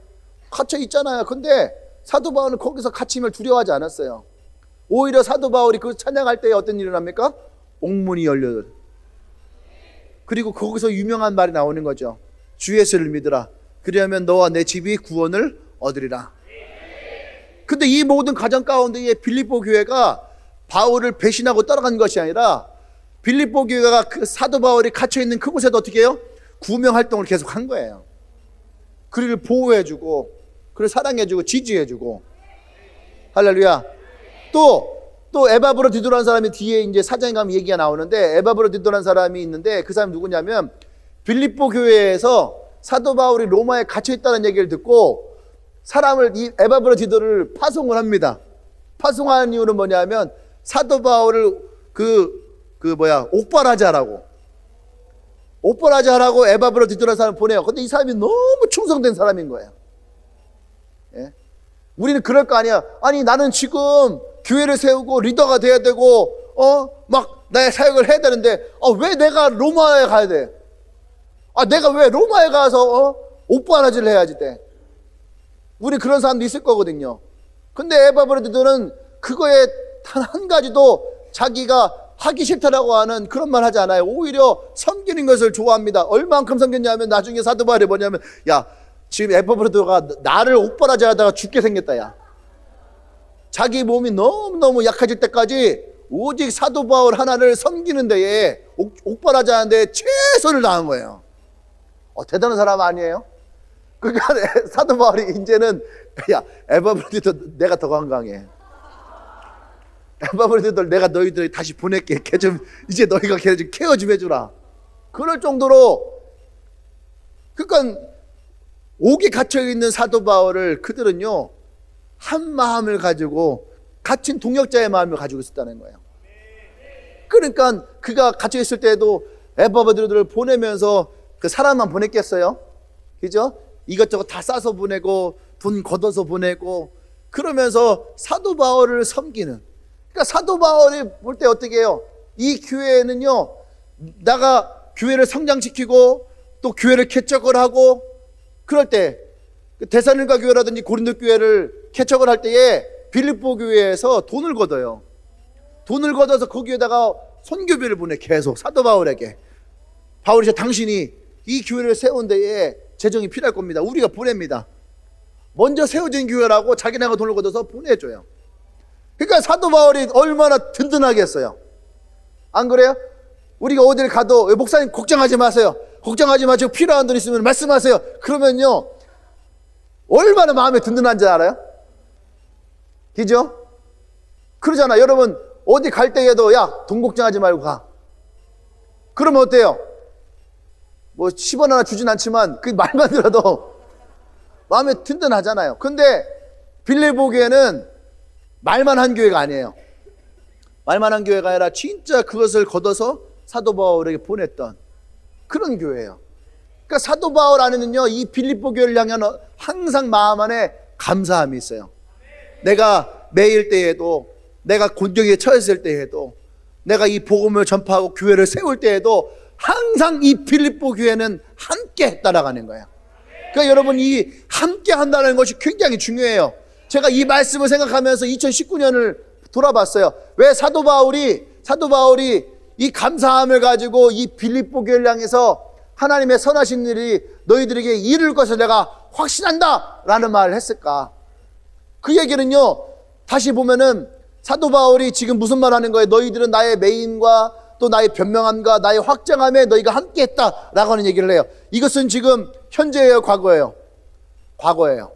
Speaker 1: 갇혀 있잖아요. 근데 사도 바울은 거기서 갇힘을 두려워하지 않았어요. 오히려 사도 바울이 그 찬양할 때에 어떤 일이 납니까? 옥문이 열려. 그리고 거기서 유명한 말이 나오는 거죠. 주 예수를 믿으라. 그리하면 너와 내 집이 구원을 얻으리라. 근데 이 모든 가정 가운데에 빌립보 교회가 바울을 배신하고 떠나간 것이 아니라, 빌립보 교회가 그 사도 바울이 갇혀있는 그곳에도 어떻게 해요? 구명 활동을 계속 한 거예요. 그를 보호해주고, 그를 사랑해주고, 지지해주고. 할렐루야. 또 에바브로디도라는 사람이 뒤에 이제 사장에 가면 얘기가 나오는데, 에바브로디도라는 사람이 있는데 그 사람이 누구냐면 빌립보 교회에서 사도 바울이 로마에 갇혀 있다는 얘기를 듣고 이 에바브로디도를 파송을 합니다. 파송한 이유는 뭐냐면 사도 바울을 옥발하지 하라고 에바브로디도라는 사람을 보내요. 근데 이 사람이 너무 충성된 사람인 거예요. 예? 우리는 그럴 거 아니야. 아니, 나는 지금 교회를 세우고 리더가 돼야 되고 막 나의 사역을 해야 되는데 왜 내가 로마에 가야 돼? 내가 왜 로마에 가서 옥바라지를 해야지 돼? 우리 그런 사람도 있을 거거든요. 근데 에바브로디도는 그거에 단 한 가지도 자기가 하기 싫다라고 하는 그런 말 하지 않아요. 오히려 섬기는 것을 좋아합니다. 얼만큼 섬겼냐면 나중에 사도 바울이 뭐냐면, 야, 지금 에바브로디도가 나를 옥바라지 하다가 죽게 생겼다, 야. 자기 몸이 너무너무 약해질 때까지 오직 사도 바울 하나를 섬기는 데에 옥바라지 하는 데에 최선을 다한 거예요. 대단한 사람 아니에요? 그러니까 사도 바울이 이제는, 야, 에바브로디도 내가 더 건강해. 에바브로디도 내가 너희들 다시 보낼게. 걔 좀 이제 너희가 걔 좀 케어 좀 해주라. 그럴 정도로, 그러니까 옥에 갇혀 있는 사도 바울을 그들은요 한 마음을 가지고 갇힌 동역자의 마음을 가지고 있었다는 거예요. 그러니까 그가 갇혀 있을 때에도 에바브로디도를 보내면서 그 사람만 보냈겠어요? 그죠? 이것저것 다 싸서 보내고 돈 걷어서 보내고 그러면서 사도 바울을 섬기는. 그러니까 사도 바울이 볼 때 어떻게 해요? 이 교회는요, 내가 교회를 성장시키고 또 교회를 개척을 하고 그럴 때 데살로니가 교회라든지 고린도 교회를 개척을 할 때에 빌립보 교회에서 돈을 걷어요. 돈을 걷어서 거기에다가 선교비를 보내. 계속 사도 바울에게. 바울이 당신이 이 교회를 세운 데에 재정이 필요할 겁니다. 우리가 보냅니다. 먼저 세워진 교회라고 자기네가 돈을 걷어서 보내줘요. 그러니까 사도 바울이 얼마나 든든하겠어요. 안 그래요? 우리가 어딜 가도 목사님 걱정하지 마세요. 걱정하지 마시고 필요한 돈 있으면 말씀하세요. 그러면요 얼마나 마음에 든든한지 알아요? 그죠? 그러잖아. 여러분 어디 갈 때에도 야, 돈 걱정하지 말고 가. 그러면 어때요? 뭐 10원 하나 주진 않지만 그 말만 들어도 마음에 든든하잖아요. 근데 빌립보 교회는 말만 한 교회가 아니에요. 말만 한 교회가 아니라 진짜 그것을 걷어서 사도 바울에게 보냈던 그런 교회예요. 그러니까 사도 바울 안에는요 이 빌립보 교회를 향한 항상 마음 안에 감사함이 있어요. 내가 매일 때에도, 내가 곤경에 처했을 때에도, 내가 이 복음을 전파하고 교회를 세울 때에도 항상 이 빌립보 교회는 함께 했다라는 거예요. 그러니까 여러분 이 함께 한다는 것이 굉장히 중요해요. 제가 이 말씀을 생각하면서 2019년을 돌아봤어요. 왜 사도 바울이 이 감사함을 가지고 이 빌립보 교회를 향해서 하나님의 선하신 일이 너희들에게 이룰 것을 내가 확신한다 라는 말을 했을까? 그 얘기는요 다시 보면은 사도 바울이 지금 무슨 말 하는 거예요? 너희들은 나의 매임과 또 나의 변명함과 나의 확정함에 너희가 함께 했다 라고 하는 얘기를 해요. 이것은 지금 현재예요, 과거예요? 과거예요.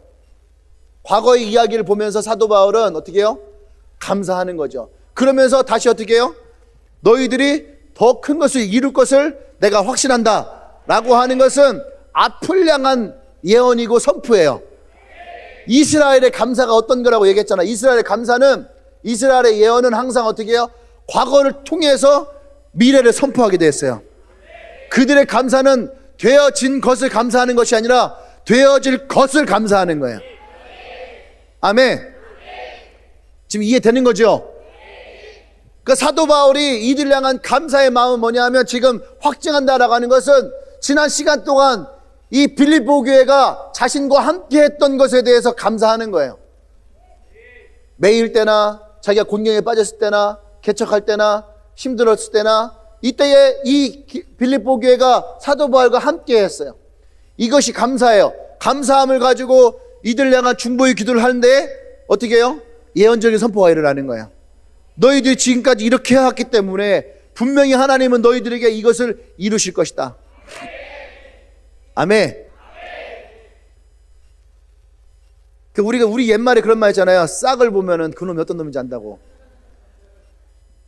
Speaker 1: 과거의 이야기를 보면서 사도 바울은 어떻게 해요? 감사하는 거죠. 그러면서 다시 어떻게 해요? 너희들이 더 큰 것을 이룰 것을 내가 확신한다 라고 하는 것은 앞을 향한 예언이고 선포예요. 이스라엘의 감사가 어떤 거라고 얘기했잖아. 이스라엘의 감사는, 이스라엘의 예언은 항상 어떻게 해요? 과거를 통해서 미래를 선포하게 됐어요. 그들의 감사는 되어진 것을 감사하는 것이 아니라 되어질 것을 감사하는 거예요. 아멘. 지금 이해되는 거죠? 그 사도 바울이 이들 향한 감사의 마음은 뭐냐 하면 지금 확증한다라고 하는 것은 지난 시간 동안 이 빌립보 교회가 자신과 함께 했던 것에 대해서 감사하는 거예요. 매일 때나 자기가 곤경에 빠졌을 때나 개척할 때나 힘들었을 때나 이때에 이 빌립보 교회가 사도 바울과 함께 했어요. 이것이 감사예요. 감사함을 가지고 이들 향한 중보의 기도를 하는데 어떻게 해요? 예언적인 선포가 일어나는 거예요. 너희들이 지금까지 이렇게 해왔기 때문에 분명히 하나님은 너희들에게 이것을 이루실 것이다. 아멘. 우리 옛말에 그런 말 있잖아요. 싹을 보면은 그놈이 어떤 놈인지 안다고.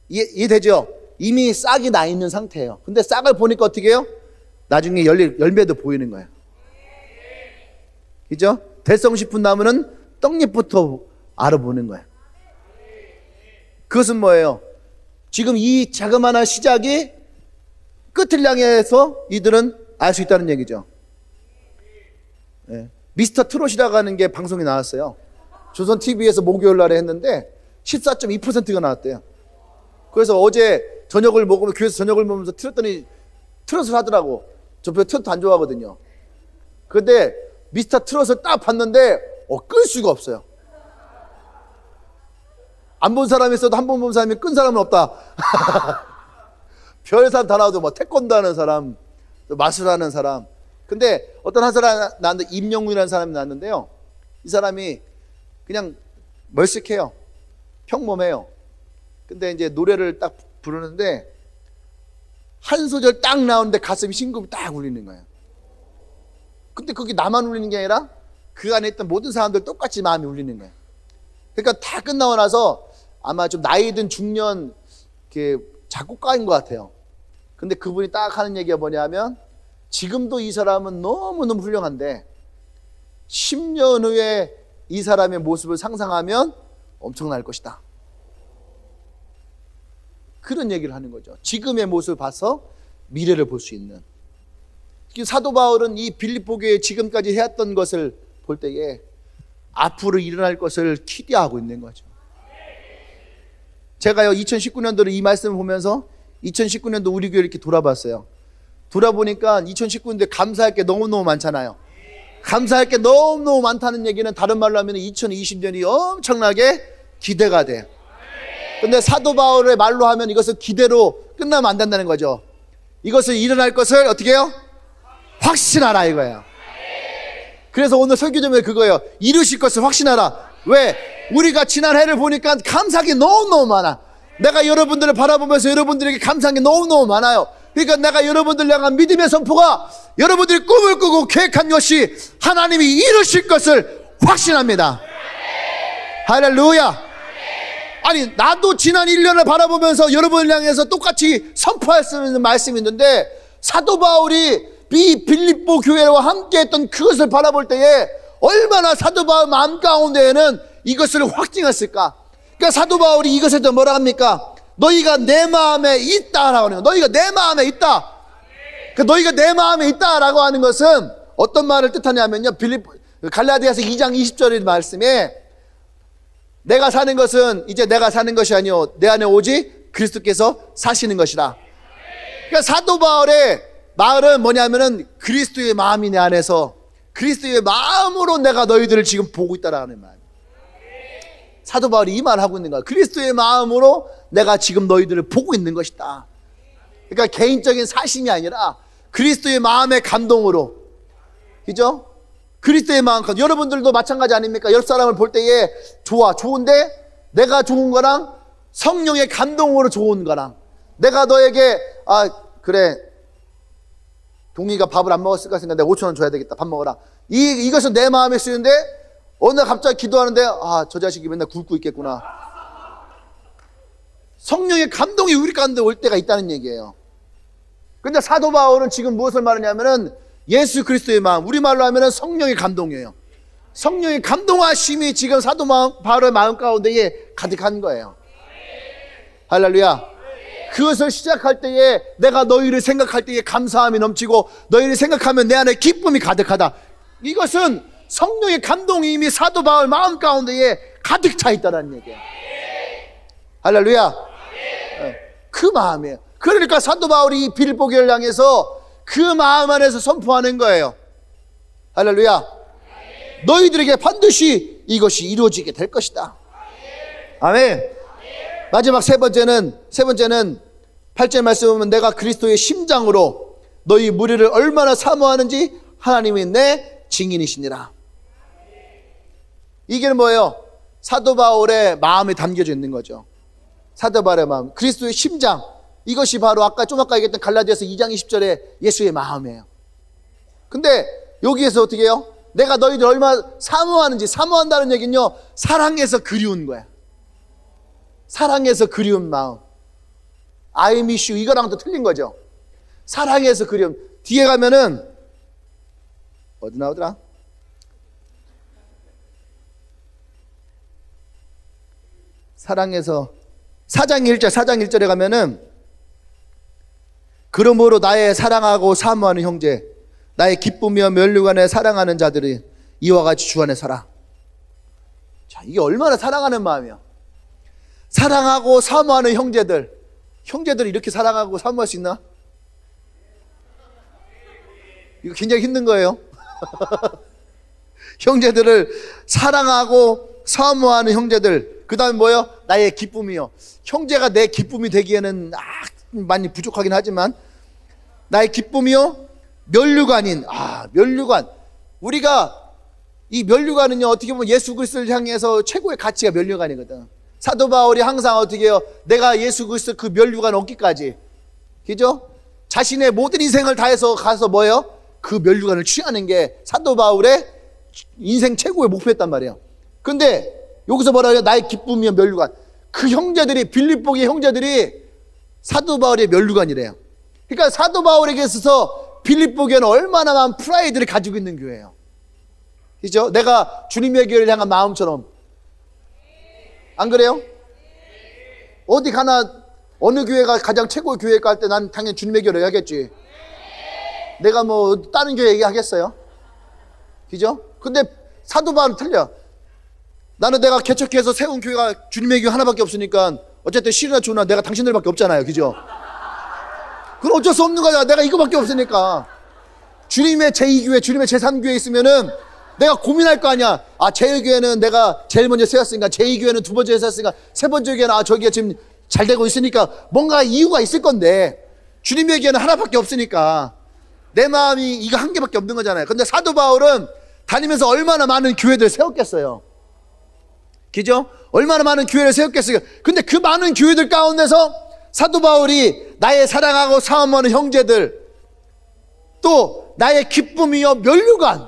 Speaker 1: 이해되죠? 이미 싹이 나 있는 상태예요. 근데 싹을 보니까 어떻게 해요? 나중에 열매도 보이는 거예요. 그죠? 대성 싶은 나무는 떡잎부터 알아보는 거예요. 그것은 뭐예요? 지금 이 자그마한 시작이 끝을 향해서 이들은 알 수 있다는 얘기죠. 네. 미스터 트롯이라고 하는 게 방송에 나왔어요. 조선 TV에서 목요일 날에 했는데 14.2%가 나왔대요. 그래서 어제 저녁을 먹으면, 교회에서 저녁을 먹으면서 틀었더니 트롯을 하더라고. 저 별로 트롯 안 좋아하거든요. 근데 미스터 트롯을 딱 봤는데 끌 수가 없어요. 안 본 사람이 있어도 한 번 본 사람이 끈 사람은 없다. 별 사람 다 나와도 뭐 태권도 하는 사람, 마술하는 사람. 근데 어떤 한 사람 나왔는데, 임영웅이라는 사람이 나왔는데요. 이 사람이 그냥 멀쓱해요. 평범해요. 근데 이제 노래를 딱 부르는데 한 소절 딱 나오는데 가슴이 심금이 딱 울리는 거예요. 근데 그게 나만 울리는 게 아니라 그 안에 있던 모든 사람들 똑같이 마음이 울리는 거예요. 그러니까 다 끝나고 나서 아마 좀 나이 든 중년 작곡가인 것 같아요. 근데 그분이 딱 하는 얘기가 뭐냐면, 지금도 이 사람은 너무너무 훌륭한데 10년 후에 이 사람의 모습을 상상하면 엄청날 것이다. 그런 얘기를 하는 거죠. 지금의 모습을 봐서 미래를 볼 수 있는. 사도 바울은 이 빌립보 교회에 지금까지 해왔던 것을 볼 때에 앞으로 일어날 것을 기대하고 있는 거죠. 제가요 2019년도를 이 말씀을 보면서 2019년도 우리 교회 이렇게 돌아봤어요. 돌아보니까 2019년도에 감사할 게 너무너무 많잖아요. 감사할 게 너무너무 많다는 얘기는 다른 말로 하면 2020년이 엄청나게 기대가 돼요. 근데 사도 바울의 말로 하면 이것을 기대로 끝나면 안 된다는 거죠. 이것을 일어날 것을 어떻게 해요? 확신하라 이거예요. 그래서 오늘 설교 제목이 그거예요. 이루실 것을 확신하라. 왜? 우리가 지난 해를 보니까 감사한 게 너무너무 많아. 내가 여러분들을 바라보면서 여러분들에게 감사한 게 너무너무 많아요. 그러니까 내가 여러분들 향한 믿음의 선포가, 여러분들이 꿈을 꾸고 계획한 것이 하나님이 이루실 것을 확신합니다. 할렐루야. 아니, 나도 지난 1년을 바라보면서 여러분을 향해서 똑같이 선포할 수 있는 말씀이 있는데, 사도 바울이 이 빌립보 교회와 함께 했던 그것을 바라볼 때에 얼마나 사도 바울 마음 가운데에는 이것을 확증했을까. 그러니까 사도 바울이 이것에 대해 뭐라 합니까? 너희가 내 마음에 있다라고 하는 거예요. 너희가 내 마음에 있다. 그 너희가 내 마음에 있다라고 하는 것은 어떤 말을 뜻하냐면요, 갈라디아서 2장 20절의 말씀에 내가 사는 것은 이제 내가 사는 것이 아니요 내 안에 오직 그리스도께서 사시는 것이다. 그러니까 사도 바울의 말은 뭐냐면은 그리스도의 마음이 내 안에서, 그리스도의 마음으로 내가 너희들을 지금 보고 있다라는 말. 사도 바울이 이 말을 하고 있는 거야. 그리스도의 마음으로 내가 지금 너희들을 보고 있는 것이다. 그러니까 개인적인 사심이 아니라 그리스도의 마음의 감동으로. 그죠? 그리스도의 마음, 여러분들도 마찬가지 아닙니까? 옆 사람을 볼 때에 좋은데 내가 좋은 거랑 성령의 감동으로 좋은 거랑, 내가 너에게 그래 동이가 밥을 안 먹었을까 생각해, 내가 5,000원 줘야 되겠다, 밥 먹어라, 이것은 내 마음에 쓰이는데 어느 날 갑자기 기도하는데 저 자식이 맨날 굶고 있겠구나. 성령의 감동이 우리 가운데 올 때가 있다는 얘기예요. 근데 사도 바울은 지금 무엇을 말하냐면은 예수 그리스도의 마음, 우리말로 하면은 성령의 감동이에요. 성령의 감동하심이 지금 사도 바울의 마음 가운데에 가득한 거예요. 할렐루야. 그것을 시작할 때에 내가 너희를 생각할 때에 감사함이 넘치고 너희를 생각하면 내 안에 기쁨이 가득하다. 이것은 성령의 감동이 이미 사도 바울 마음 가운데에 가득 차 있다는 얘기예요. 할렐루야. 그 마음이에요. 그러니까 사도 바울이 빌립보 교회를 향해서 그 마음 안에서 선포하는 거예요. 할렐루야. 너희들에게 반드시 이것이 이루어지게 될 것이다. 아멘. 마지막 세 번째는 8절 말씀 보면 내가 그리스도의 심장으로 너희 무리를 얼마나 사모하는지 하나님이 내 증인이시니라. 이게 뭐예요? 사도 바울의 마음이 담겨져 있는 거죠. 사도 바울의 마음, 그리스도의 심장, 이것이 바로 좀 아까 얘기했던 갈라디아서 2장 20절의 예수의 마음이에요. 근데 여기에서 어떻게 해요? 내가 너희들 얼마나 사모하는지, 사모한다는 얘기는요, 사랑해서 그리운 거야. 사랑해서 그리운 마음. I miss you 이거랑 또 틀린 거죠. 사랑해서 그리운. 뒤에 가면은 어디 나오더라? 사랑해서 4장 1절에 가면은 그러므로 나의 사랑하고 사모하는 형제, 나의 기쁨이며 면류관에 사랑하는 자들이 이와 같이 주 안에 살아. 자, 이게 얼마나 사랑하는 마음이야. 사랑하고 사모하는 형제들을 이렇게 사랑하고 사모할 수 있나? 이거 굉장히 힘든 거예요. 형제들을 사랑하고 사모하는 형제들. 그 다음에 뭐요? 나의 기쁨이요. 형제가 내 기쁨이 되기에는 많이 부족하긴 하지만 나의 기쁨이요 면류관인. 면류관. 우리가 이 면류관은요, 어떻게 보면 예수 그리스도를 향해서 최고의 가치가 면류관이거든. 사도 바울이 항상 어떻게 해요? 내가 예수 그리스도 그 면류관 얻기까지, 그죠? 자신의 모든 인생을 다해서 가서 뭐예요? 그 면류관을 취하는 게 사도 바울의 인생 최고의 목표였단 말이에요. 근데 여기서 뭐라 해요? 나의 기쁨이며 면류관. 그 형제들이, 빌립보의 형제들이 사도 바울의 면류관이래요. 그러니까 사도 바울에게 있어서 빌립보교회는 얼마나 많은 프라이드를 가지고 있는 교회예요. 그죠? 내가 주님의 교회를 향한 마음처럼. 안 그래요? 어디 가나 어느 교회가 가장 최고의 교회일까 할 때 난 당연히 주님의 교회를 하겠지. 내가 뭐 다른 교회 얘기하겠어요? 그죠? 근데 사도 바울은 틀려. 나는 내가 개척해서 세운 교회가 주님의 교회 하나밖에 없으니까 어쨌든 실이나 조나 내가 당신들밖에 없잖아요. 그죠? 그럼 어쩔 수 없는 거야. 내가 이거밖에 없으니까. 주님의 제2교회, 주님의 제3교회 있으면은 내가 고민할 거 아니야. 제1교회는 내가 제일 먼저 세웠으니까, 제2교회는 두 번째 세웠으니까, 세 번째 교회는 저기가 지금 잘 되고 있으니까 뭔가 이유가 있을 건데, 주님의 교회는 하나밖에 없으니까 내 마음이 이거 한 개밖에 없는 거잖아요. 근데 사도 바울은 다니면서 얼마나 많은 교회들 세웠겠어요. 그죠? 얼마나 많은 교회를 세웠겠어요. 근데 그 많은 교회들 가운데서 사도 바울이 나의 사랑하고 사모하는 형제들, 또 나의 기쁨이요 면류관,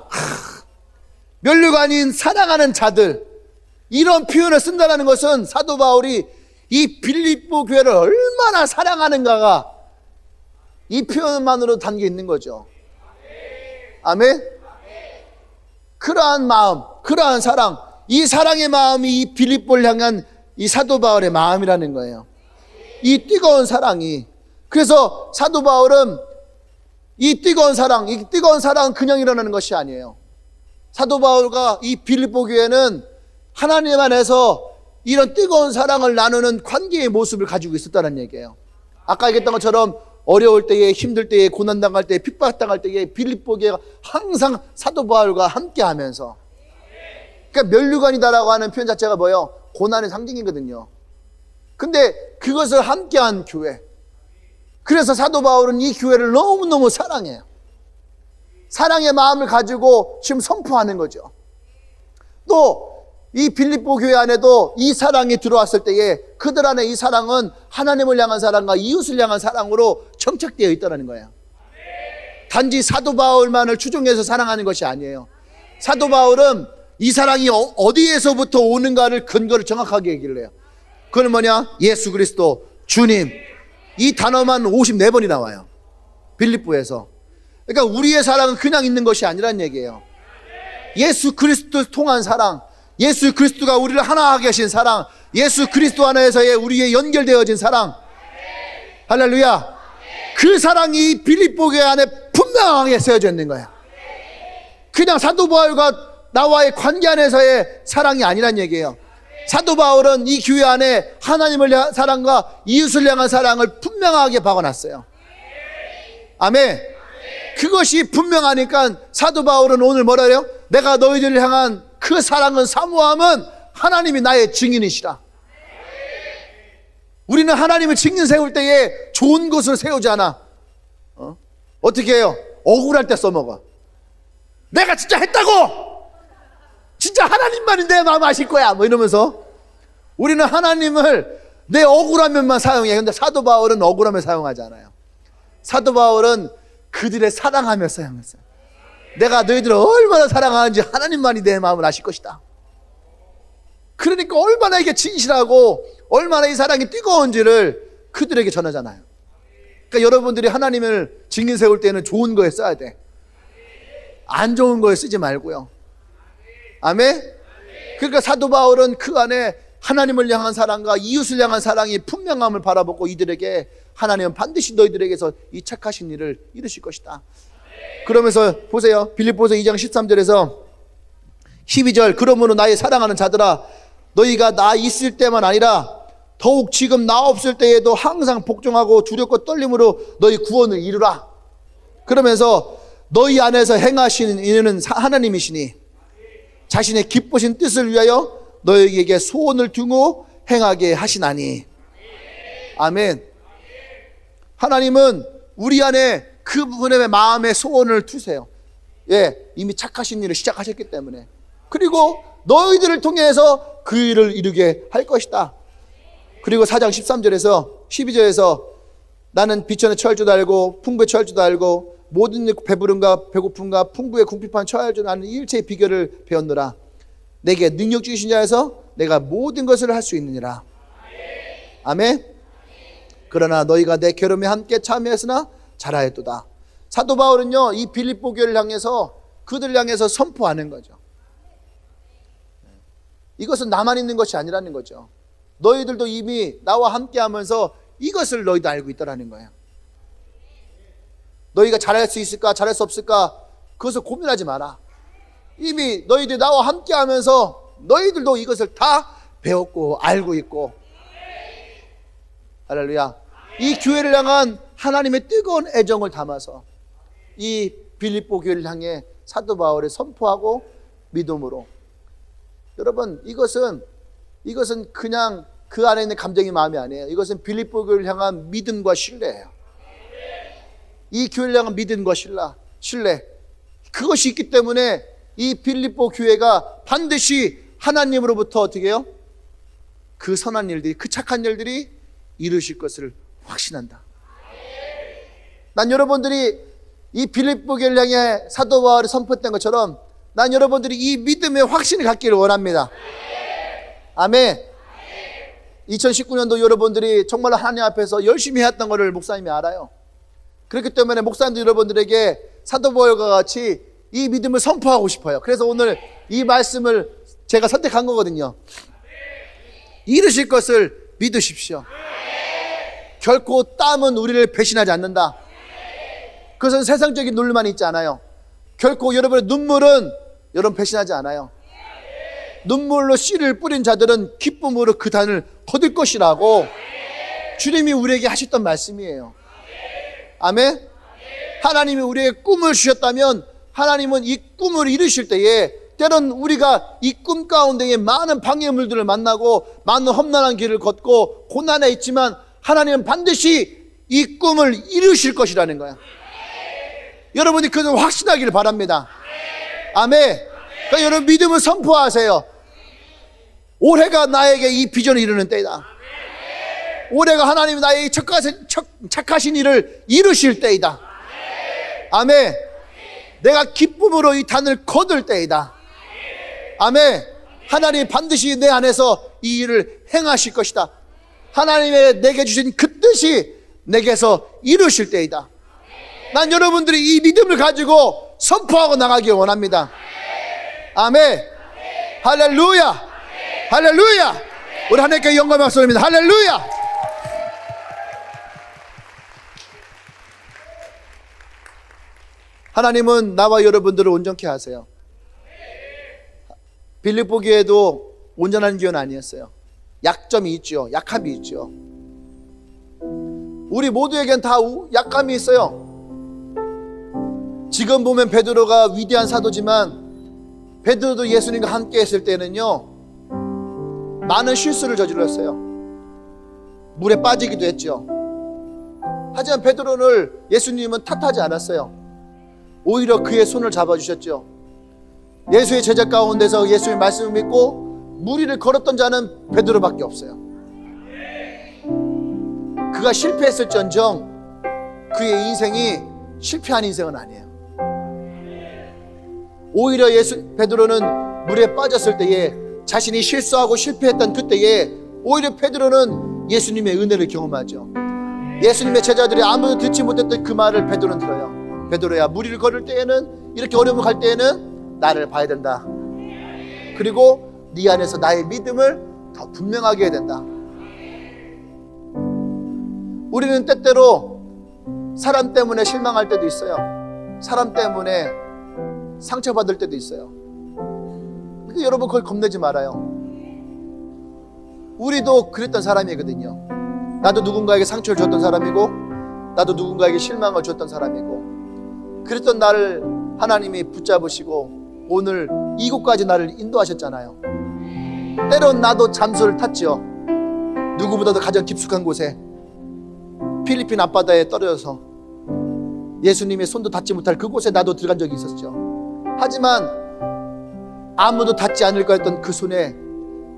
Speaker 1: 면류관인 사랑하는 자들, 이런 표현을 쓴다는 것은 사도 바울이 이 빌립보 교회를 얼마나 사랑하는가가 이 표현만으로 담겨 있는 거죠. 아멘? 그러한 마음, 그러한 사랑, 이 사랑의 마음이 이 빌립보를 향한 이 사도 바울의 마음이라는 거예요. 이 뜨거운 사랑이. 그래서 사도 바울은 이 뜨거운 사랑은 그냥 일어나는 것이 아니에요. 사도 바울과 이 빌립보 교회는 하나님 안에서 이런 뜨거운 사랑을 나누는 관계의 모습을 가지고 있었다는 얘기예요. 아까 얘기했던 것처럼 어려울 때에, 힘들 때에, 고난당할 때에, 핍박당할 때에 빌립보 교회가 항상 사도 바울과 함께 하면서, 그러니까 면류관이다라고 하는 표현 자체가 뭐예요? 고난의 상징이거든요. 근데 그것을 함께한 교회. 그래서 사도 바울은 이 교회를 너무너무 사랑해요. 사랑의 마음을 가지고 지금 선포하는 거죠. 또 이 빌립보 교회 안에도 이 사랑이 들어왔을 때에 그들 안에 이 사랑은 하나님을 향한 사랑과 이웃을 향한 사랑으로 정착되어 있다는 거예요. 단지 사도 바울만을 추종해서 사랑하는 것이 아니에요. 사도 바울은 이 사랑이 어디에서부터 오는가를 근거를 정확하게 얘기를 해요. 그건 뭐냐? 예수 그리스도, 주님. 이 단어만 54번이 나와요. 빌립보에서. 그러니까 우리의 사랑은 그냥 있는 것이 아니란 얘기예요. 예수 그리스도를 통한 사랑, 예수 그리스도가 우리를 하나하게 하신 사랑, 예수 그리스도 안에서의 우리의 연결되어진 사랑. 할렐루야. 그 사랑이 빌립보 교회 안에 분명하게 세워져 있는 거야. 그냥 사도 바울과 나와의 관계 안에서의 사랑이 아니란 얘기예요. 사도 바울은 이 교회 안에 하나님을 향한 사랑과 이웃을 향한 사랑을 분명하게 박아놨어요. 아멘. 그것이 분명하니까 사도 바울은 오늘 뭐라 그래요? 내가 너희들을 향한 그 사랑은 사모함은 하나님이 나의 증인이시라. 우리는 하나님을 증인 세울 때에 좋은 것을 세우지 않아. 어떻게 해요? 억울할 때 써먹어. 내가 진짜 했다고! 진짜 하나님만이 내 마음 아실 거야! 뭐 이러면서 우리는 하나님을 내 억울하면만 사용해. 근데 사도 바울은 억울함을 사용하지 않아요. 사도 바울은 그들의 사랑하며 사용했어요. 내가 너희들을 얼마나 사랑하는지 하나님만이 내 마음을 아실 것이다. 그러니까 얼마나 이게 진실하고 얼마나 이 사랑이 뜨거운지를 그들에게 전하잖아요. 그러니까 여러분들이 하나님을 증인 세울 때는 좋은 거에 써야 돼. 안 좋은 거에 쓰지 말고요. 아멘? 그러니까 사도 바울은 그 안에 하나님을 향한 사랑과 이웃을 향한 사랑이 분명함을 바라보고 이들에게 하나님은 반드시 너희들에게서 이 착하신 일을 이루실 것이다. 그러면서 보세요. 빌립보서 2장 13절에서 12절, 그러므로 나의 사랑하는 자들아, 너희가 나 있을 때만 아니라 더욱 지금 나 없을 때에도 항상 복종하고 두렵고 떨림으로 너희 구원을 이루라. 그러면서 너희 안에서 행하시는 이는 하나님이시니 자신의 기쁘신 뜻을 위하여 너희에게 소원을 두고 행하게 하시나니. 아멘. 하나님은 우리 안에 그분의 마음에 소원을 두세요. 예, 이미 착하신 일을 시작하셨기 때문에. 그리고 너희들을 통해서 그 일을 이루게 할 것이다. 그리고 4장 13절에서 12절에서 나는 비천에 처할 줄 알고 풍부에 처할 줄 알고 모든 배부름과 배고픔과 풍부에 궁핍한 처할 줄 아는 일체의 비결을 배웠노라. 내게 능력 주신 자에서 내가 모든 것을 할 수 있느니라. 아멘. 그러나 너희가 내 결혼에 함께 참여했으나 잘하였도다. 사도 바울은요, 이 빌립보 교회를 향해서 그들을 향해서 선포하는 거죠. 이것은 나만 있는 것이 아니라는 거죠. 너희들도 이미 나와 함께 하면서 이것을 너희도 알고 있다라는 거예요. 너희가 잘할 수 있을까 잘할 수 없을까 그것을 고민하지 마라. 이미 너희들이 나와 함께 하면서 너희들도 이것을 다 배웠고 알고 있고. 할렐루야. 이 교회를 향한 하나님의 뜨거운 애정을 담아서 이 빌립보 교회를 향해 사도 바울이 선포하고 믿음으로. 여러분, 이것은 그냥 그 안에 있는 감정이 마음이 아니에요. 이것은 빌립보 교회를 향한 믿음과 신뢰예요. 이 교회를 향한 믿음과 신뢰. 그것이 있기 때문에 이 빌립보 교회가 반드시 하나님으로부터 어떻게 해요? 그 선한 일들이, 그 착한 일들이 이루실 것을 확신한다. 난 여러분들이 이 빌립보 교회를 향해 사도 바울이 선포했던 것처럼 난 여러분들이 이 믿음의 확신을 갖기를 원합니다. 아멘. 2019년도 여러분들이 정말 하나님 앞에서 열심히 해왔던 것을 목사님이 알아요. 그렇기 때문에 목사님들 여러분들에게 사도 바울과 같이 이 믿음을 선포하고 싶어요. 그래서 오늘 이 말씀을 제가 선택한 거거든요. 이루실 것을 믿으십시오. 결코 땀은 우리를 배신하지 않는다. 그것은 세상적인 눈물만 있지 않아요. 결코 여러분의 눈물은 여러분 배신하지 않아요. 눈물로 씨를 뿌린 자들은 기쁨으로 그 단을 거둘 것이라고 주님이 우리에게 하셨던 말씀이에요. 아멘. 하나님이 우리에게 꿈을 주셨다면 하나님은 이 꿈을 이루실 때에 때론 우리가 이 꿈 가운데에 많은 방해물들을 만나고 많은 험난한 길을 걷고 고난에 있지만 하나님은 반드시 이 꿈을 이루실 것이라는 거야. 여러분이 그걸 확신하기를 바랍니다. 아멘. 그러니까 여러분 믿음을 선포하세요. 올해가 나에게 이 비전을 이루는 때이다. 올해가 하나님이 나에게 착하신 일을 이루실 때이다. 아멘. 내가 기쁨으로 이 단을 거둘 때이다. 아멘. 하나님이 반드시 내 안에서 이 일을 행하실 것이다. 하나님의 내게 주신 그 뜻이 내게서 이루실 때이다. 난 여러분들이 이 믿음을 가지고 선포하고 나가기 원합니다. 아멘. 할렐루야. 할렐루야. 우리 하나님께 영광 박수 올립니다. 할렐루야. 하나님은 나와 여러분들을 온전케 하세요. 빌립보 교회도 온전한 교회는 아니었어요. 약점이 있죠. 약함이 있죠. 우리 모두에겐 다 약함이 있어요. 지금 보면 베드로가 위대한 사도지만 베드로도 예수님과 함께 했을 때는요, 많은 실수를 저질렀어요. 물에 빠지기도 했죠. 하지만 베드로를 예수님은 탓하지 않았어요. 오히려 그의 손을 잡아주셨죠. 예수의 제자 가운데서 예수의 말씀을 믿고 무리를 걸었던 자는 베드로밖에 없어요. 그가 실패했을지언정 그의 인생이 실패한 인생은 아니에요. 오히려 베드로는 물에 빠졌을 때에 자신이 실수하고 실패했던 그때에 오히려 베드로는 예수님의 은혜를 경험하죠. 예수님의 제자들이 아무도 듣지 못했던 그 말을 베드로는 들어요. 베드로야, 물 위를 걸을 때에는, 이렇게 어려움을 갈 때에는 나를 봐야 된다. 그리고 네 안에서 나의 믿음을 더 분명하게 해야 된다. 우리는 때때로 사람 때문에 실망할 때도 있어요. 사람 때문에 상처받을 때도 있어요. 근데 여러분, 그걸 겁내지 말아요. 우리도 그랬던 사람이거든요. 나도 누군가에게 상처를 줬던 사람이고, 나도 누군가에게 실망을 줬던 사람이고, 그랬던 나를 하나님이 붙잡으시고 오늘 이곳까지 나를 인도하셨잖아요. 때론 나도 잠수를 탔죠. 누구보다도 가장 깊숙한 곳에, 필리핀 앞바다에 떨어져서 예수님의 손도 닿지 못할 그곳에 나도 들어간 적이 있었죠. 하지만 아무도 닿지 않을 거였던 그 손에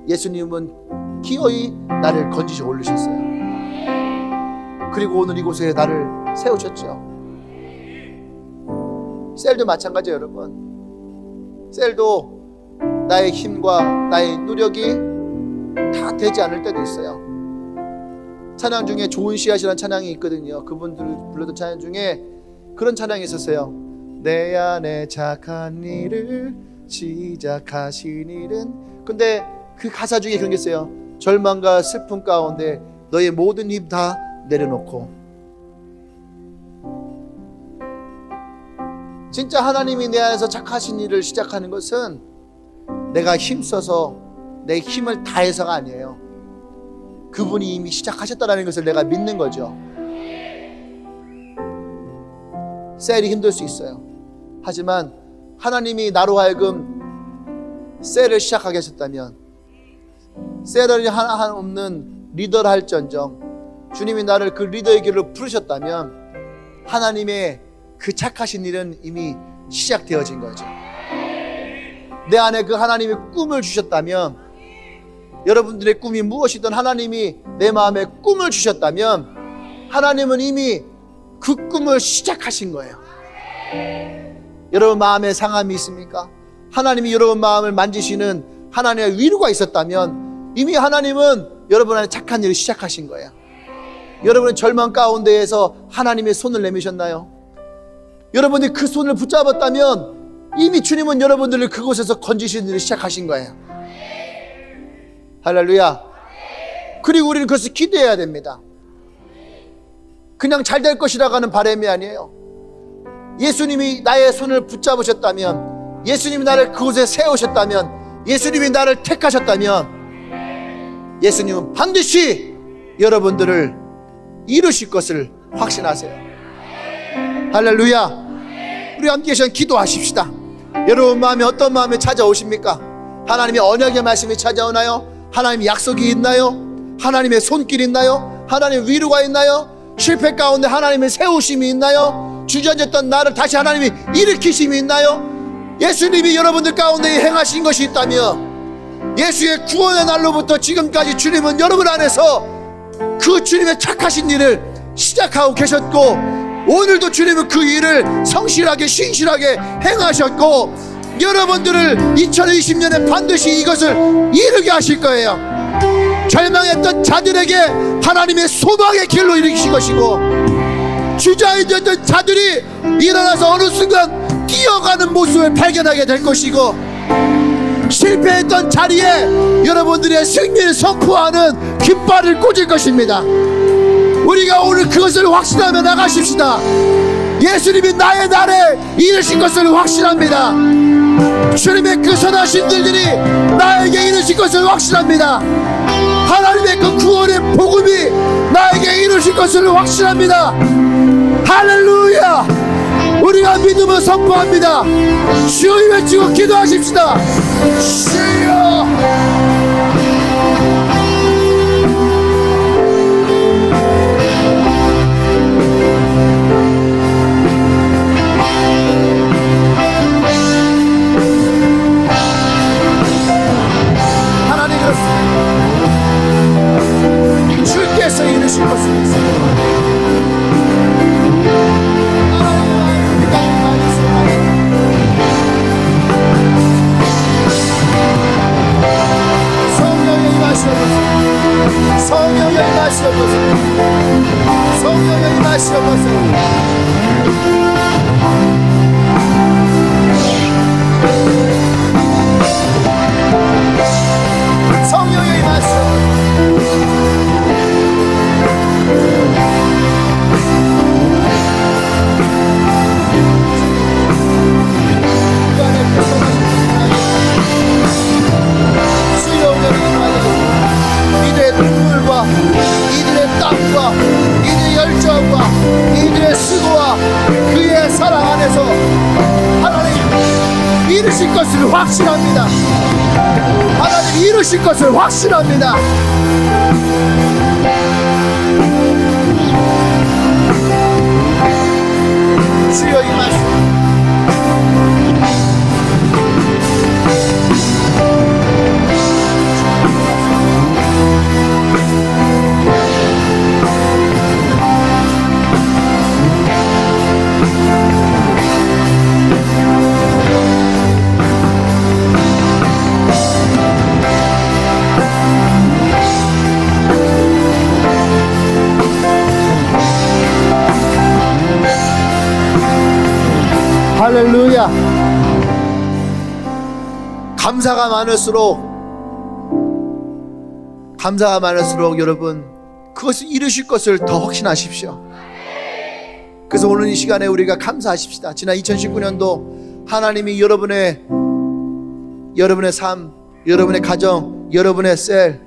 Speaker 1: 예수님은 기어이 나를 건지셔 올리셨어요. 그리고 오늘 이곳에 나를 세우셨죠. 셀도 마찬가지예요, 여러분. 셀도 나의 힘과 나의 노력이 다 되지 않을 때도 있어요. 찬양 중에 좋은 씨앗이라는 찬양이 있거든요. 그분들 불렀던 찬양 중에 그런 찬양이 있었어요. 내 안에 착한 일을 시작하신 일은, 근데 그 가사 중에 그런 게 있어요. 절망과 슬픔 가운데 너의 모든 힘 다 내려놓고. 진짜 하나님이 내 안에서 착하신 일을 시작하는 것은 내가 힘써서 내 힘을 다해서가 아니에요. 그분이 이미 시작하셨다는 것을 내가 믿는 거죠. 셀이 힘들 수 있어요. 하지만 하나님이 나로 하여금 셀을 시작하게 하셨다면, 셀을 하나 없는 리더를 할지언정 주님이 나를 그 리더의 길로 부르셨다면 하나님의 그 착하신 일은 이미 시작되어진 거죠. 내 안에 그 하나님의 꿈을 주셨다면, 여러분들의 꿈이 무엇이든 하나님이 내 마음에 꿈을 주셨다면 하나님은 이미 그 꿈을 시작하신 거예요. 여러분 마음에 상함이 있습니까? 하나님이 여러분 마음을 만지시는 하나님의 위로가 있었다면 이미 하나님은 여러분 안에 착한 일을 시작하신 거예요. 여러분은 절망 가운데에서 하나님의 손을 내미셨나요? 여러분이 그 손을 붙잡았다면 이미 주님은 여러분들을 그곳에서 건지시는 일을 시작하신 거예요. 할렐루야. 그리고 우리는 그것을 기대해야 됩니다. 그냥 잘 될 것이라고 하는 바람이 아니에요. 예수님이 나의 손을 붙잡으셨다면, 예수님이 나를 그곳에 세우셨다면, 예수님이 나를 택하셨다면 예수님은 반드시 여러분들을 이루실 것을 확신하세요. 할렐루야. 우리 함께 시간 기도하십시다. 여러분 마음에 어떤 마음이 찾아오십니까? 하나님의 언약의 말씀이 찾아오나요? 하나님의 약속이 있나요? 하나님의 손길이 있나요? 하나님의 위로가 있나요? 실패 가운데 하나님의 세우심이 있나요? 주저앉았던 나를 다시 하나님이 일으키심이 있나요? 예수님이 여러분들 가운데 행하신 것이 있다며, 예수의 구원의 날로부터 지금까지 주님은 여러분 안에서 그 주님의 착하신 일을 시작하고 계셨고, 오늘도 주님은 그 일을 성실하게 신실하게 행하셨고, 여러분들을 2020년에 반드시 이것을 이루게 하실 거예요. 절망했던 자들에게 하나님의 소망의 길로 일으키실 것이고, 주저앉았던 자들이 일어나서 어느 순간 뛰어가는 모습을 발견하게 될 것이고, 실패했던 자리에 여러분들의 승리를 선포하는 깃발을 꽂을 것입니다. 우리가 오늘 그것을 확신하며 나가십시다. 예수님이 나의 날에 이르신 것을 확신합니다. 주님의 그 선하신 일들이 나에게 이르신 것을 확신합니다. 하나님의 그 구원의 복음이 나에게 이르신 것을 확신합니다. 할렐루야. 우리가 믿음을 선포합니다. 주여 외치고 기도하십시다. 주여. 주께서 이루신 것을 믿습니다. 임하시옵소서. 성령여 임하시옵소서. 성령여 임하시옵소서. 이들의 눈물과 이들의 땀과 이들의 열정과 이들의 수고와 그의 사랑 안에서 하나님 이루실 것을 확신합니다. 하나님 이루실 것을 확신합니다. 주여 임하시옵소서. 할렐루야. 감사가 많을수록 여러분 그것을 이루실 것을 더 확신하십시오. 그래서 오늘 이 시간에 우리가 감사하십시다. 지난 2019년도 하나님이 여러분의 삶, 여러분의 가정, 여러분의 셀,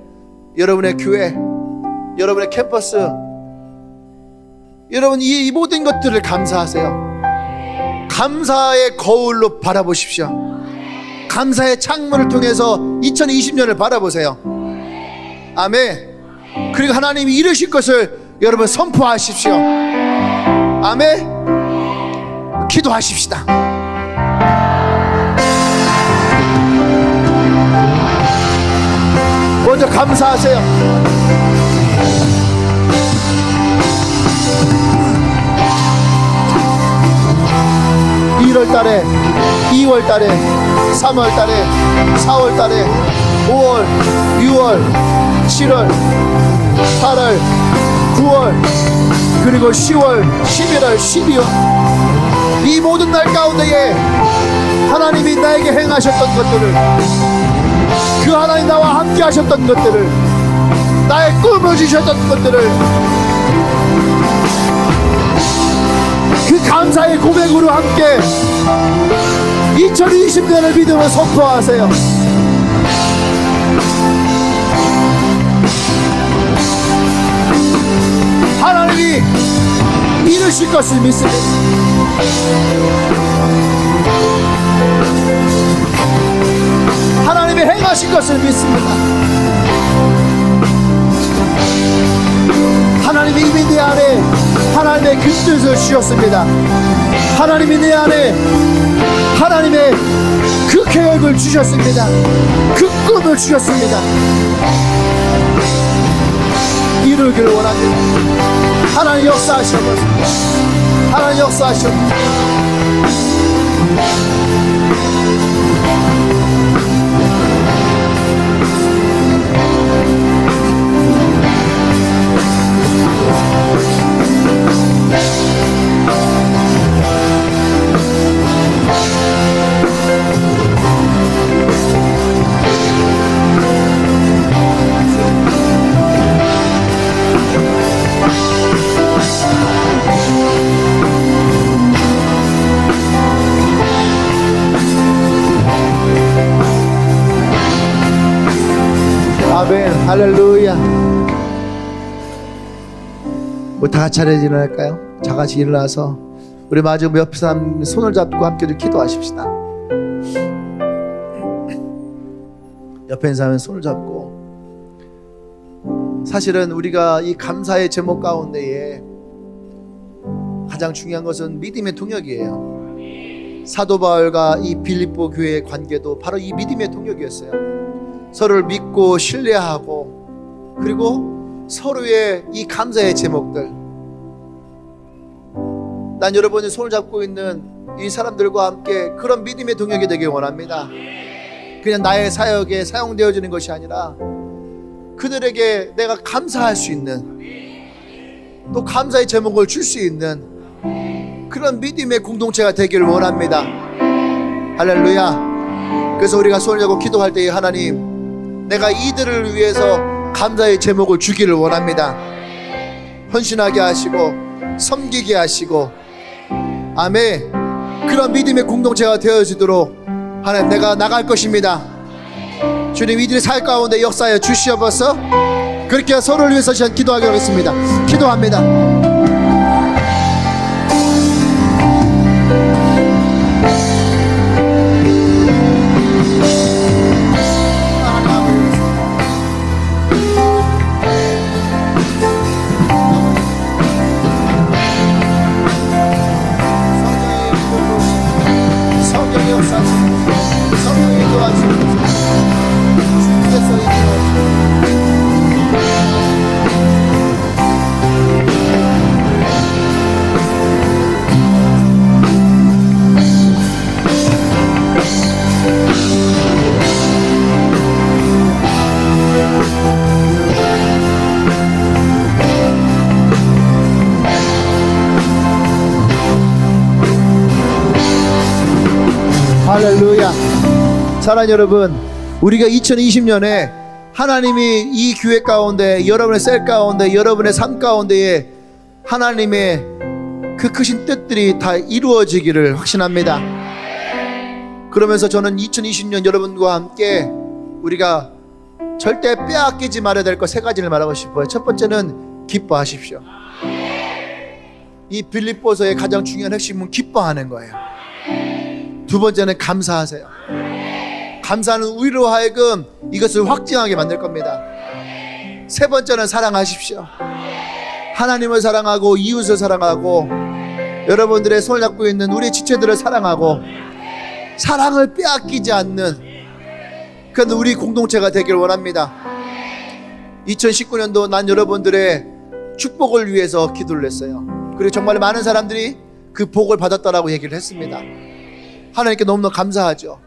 Speaker 1: 여러분의 교회, 여러분의 캠퍼스, 여러분 이 모든 것들을 감사하세요. 감사의 거울로 바라보십시오. 감사의 창문을 통해서 2020년을 바라보세요. 아멘. 그리고 하나님이 이루실 것을 여러분 선포하십시오. 아멘. 기도하십시다. 먼저 감사하세요. 1월달에, 2월달에, 3월달에, 4월달에, 5월, 6월, 7월, 8월, 9월, 그리고 10월, 11월, 12월 이 모든 날 가운데에 하나님이 나에게 행하셨던 것들을, 그 하나님 나와 함께 하셨던 것들을, 나의 꿈을 주셨던 것들을 그 감사의 고백으로 함께 2020년을 믿음으로 선포하세요. 하나님이 이루실 것을 믿습니다. 하나님이 행하실 것을 믿습니다. 하나님이 이미 내 안에 하나님의 그 뜻을 주셨습니다. 하나님이 내 안에 하나님의 그 계획을 주셨습니다. 그 꿈을 주셨습니다. 이루기를 원합니다. 하나님 역사하시옵소서. 하나님 역사하시옵소서. 아멘. 할렐루야. 우리 다 같이 일어날까요? 다 같이 일어나서 우리 마지막 옆 사람 손을 잡고 함께 좀 기도하십시다. 옆에 있는 사람은 손을 잡고, 사실은 우리가 이 감사의 제목 가운데에 가장 중요한 것은 믿음의 동역이에요. 사도 바울과 이 빌립보 교회의 관계도 바로 이 믿음의 동역이었어요. 서로를 믿고 신뢰하고, 그리고 서로의 이 감사의 제목들. 난 여러분이 손을 잡고 있는 이 사람들과 함께 그런 믿음의 동역이 되길 원합니다. 그냥 나의 사역에 사용되어지는 것이 아니라 그들에게 내가 감사할 수 있는, 또 감사의 제목을 줄 수 있는 그런 믿음의 공동체가 되기를 원합니다. 할렐루야. 그래서 우리가 손을 잡고 기도할 때에 하나님, 내가 이들을 위해서 감사의 제목을 주기를 원합니다. 헌신하게 하시고 섬기게 하시고, 아멘. 그런 믿음의 공동체가 되어지도록 하나님, 내가 나갈 것입니다. 주님, 이들의 삶 가운데 역사하여 주시옵소서. 그렇게 서로를 위해서 기도하기로 하겠습니다. 기도합니다. 성령의 역사하시고 성령의 인도하시고 주님께서 인도하시고 할렐루야. 사랑하는 여러분, 우리가 2020년에 하나님이 이 교회 가운데, 여러분의 셀 가운데, 여러분의 삶 가운데에 하나님의 그 크신 뜻들이 다 이루어지기를 확신합니다. 그러면서 저는 2020년 여러분과 함께 우리가 절대 빼앗기지 말아야 될 것 세 가지를 말하고 싶어요. 첫 번째는 기뻐하십시오. 이 빌립보서의 가장 중요한 핵심은 기뻐하는 거예요. 두 번째는 감사하세요. 감사는 우리로 하여금 이것을 확증하게 만들 겁니다. 세 번째는 사랑하십시오. 하나님을 사랑하고 이웃을 사랑하고 여러분들의 손을 잡고 있는 우리 지체들을 사랑하고 사랑을 빼앗기지 않는 그런 우리 공동체가 되길 원합니다. 2019년도 난 여러분들의 축복을 위해서 기도를 했어요. 그리고 정말 많은 사람들이 그 복을 받았다라고 얘기를 했습니다. 하나님께 너무너무 감사하죠.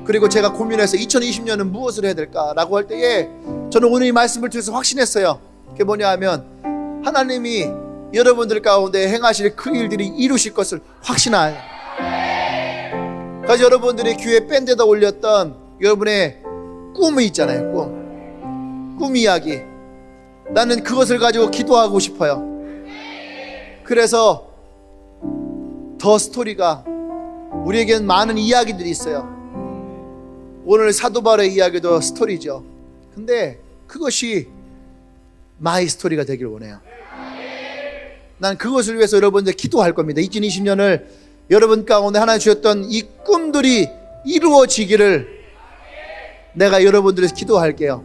Speaker 1: 그리고 제가 고민해서 2020년은 무엇을 해야 될까라고 할 때에 저는 오늘 이 말씀을 통해서 확신했어요. 그게 뭐냐 하면 하나님이 여러분들 가운데 행하실 그 일들이 이루실 것을 확신하여, 그래서 여러분들이 교회 밴드에다 올렸던 여러분의 꿈이 있잖아요. 꿈 이야기, 나는 그것을 가지고 기도하고 싶어요. 그래서 더 스토리가 우리에겐 많은 이야기들이 있어요. 오늘 사도 바울의 이야기도 스토리죠. 근데 그것이 마이 스토리가 되길 원해요. 난 그것을 위해서 여러분들 기도할 겁니다. 2020년을 여러분 가운데 하나님 주셨던 이 꿈들이 이루어지기를 내가 여러분들에서 기도할게요.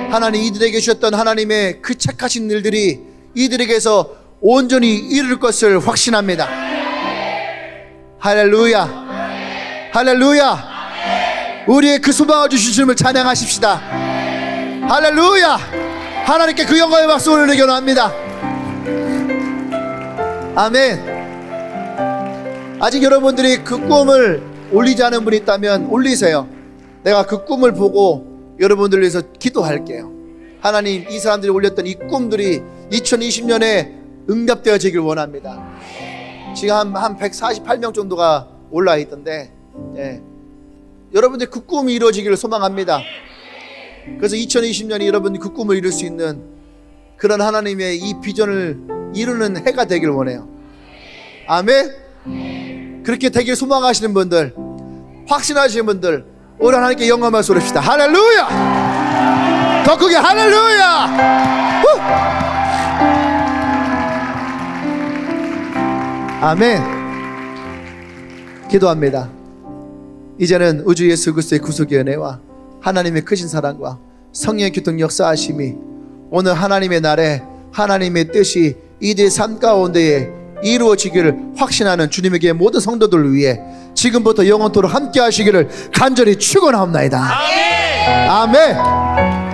Speaker 1: 하나님, 이들에게 주셨던 하나님의 그 착하신 일들이 이들에게서 온전히 이룰 것을 확신합니다. 할렐루야. 할렐루야. 우리의 그 소망을 주신 주님을 찬양하십시다. 할렐루야. 하나님께 그 영광의 박수 올리기 원합니다. 아멘. 아직 여러분들이 그 꿈을 올리지 않은 분이 있다면 올리세요. 내가 그 꿈을 보고 여러분들을 위해서 기도할게요. 하나님, 이 사람들이 올렸던 이 꿈들이 2020년에 응답되어지길 원합니다. 지금 한 148명 정도가 올라 있던데, 예. 여러분들 그 꿈이 이루어지기를 소망합니다. 그래서 2020년이 여러분이 그 꿈을 이룰 수 있는 그런 하나님의 이 비전을 이루는 해가 되길 원해요. 아멘. 그렇게 되길 소망하시는 분들, 확신하시는 분들, 오늘 하나님께 영광을 소리합시다. 할렐루야. 더 크게 할렐루야. 후! 아멘. 기도합니다. 이제는 우주 예수 그리스도의 구속의 은혜와 하나님의 크신 사랑과 성령의 교통 역사하심이 오늘 하나님의 날에 하나님의 뜻이 이들의 삶 가운데에 이루어지기를 확신하는 주님에게 모든 성도들을 위해 지금부터 영원토록 함께 하시기를 간절히 축원하옵나이다. 아멘. 아멘.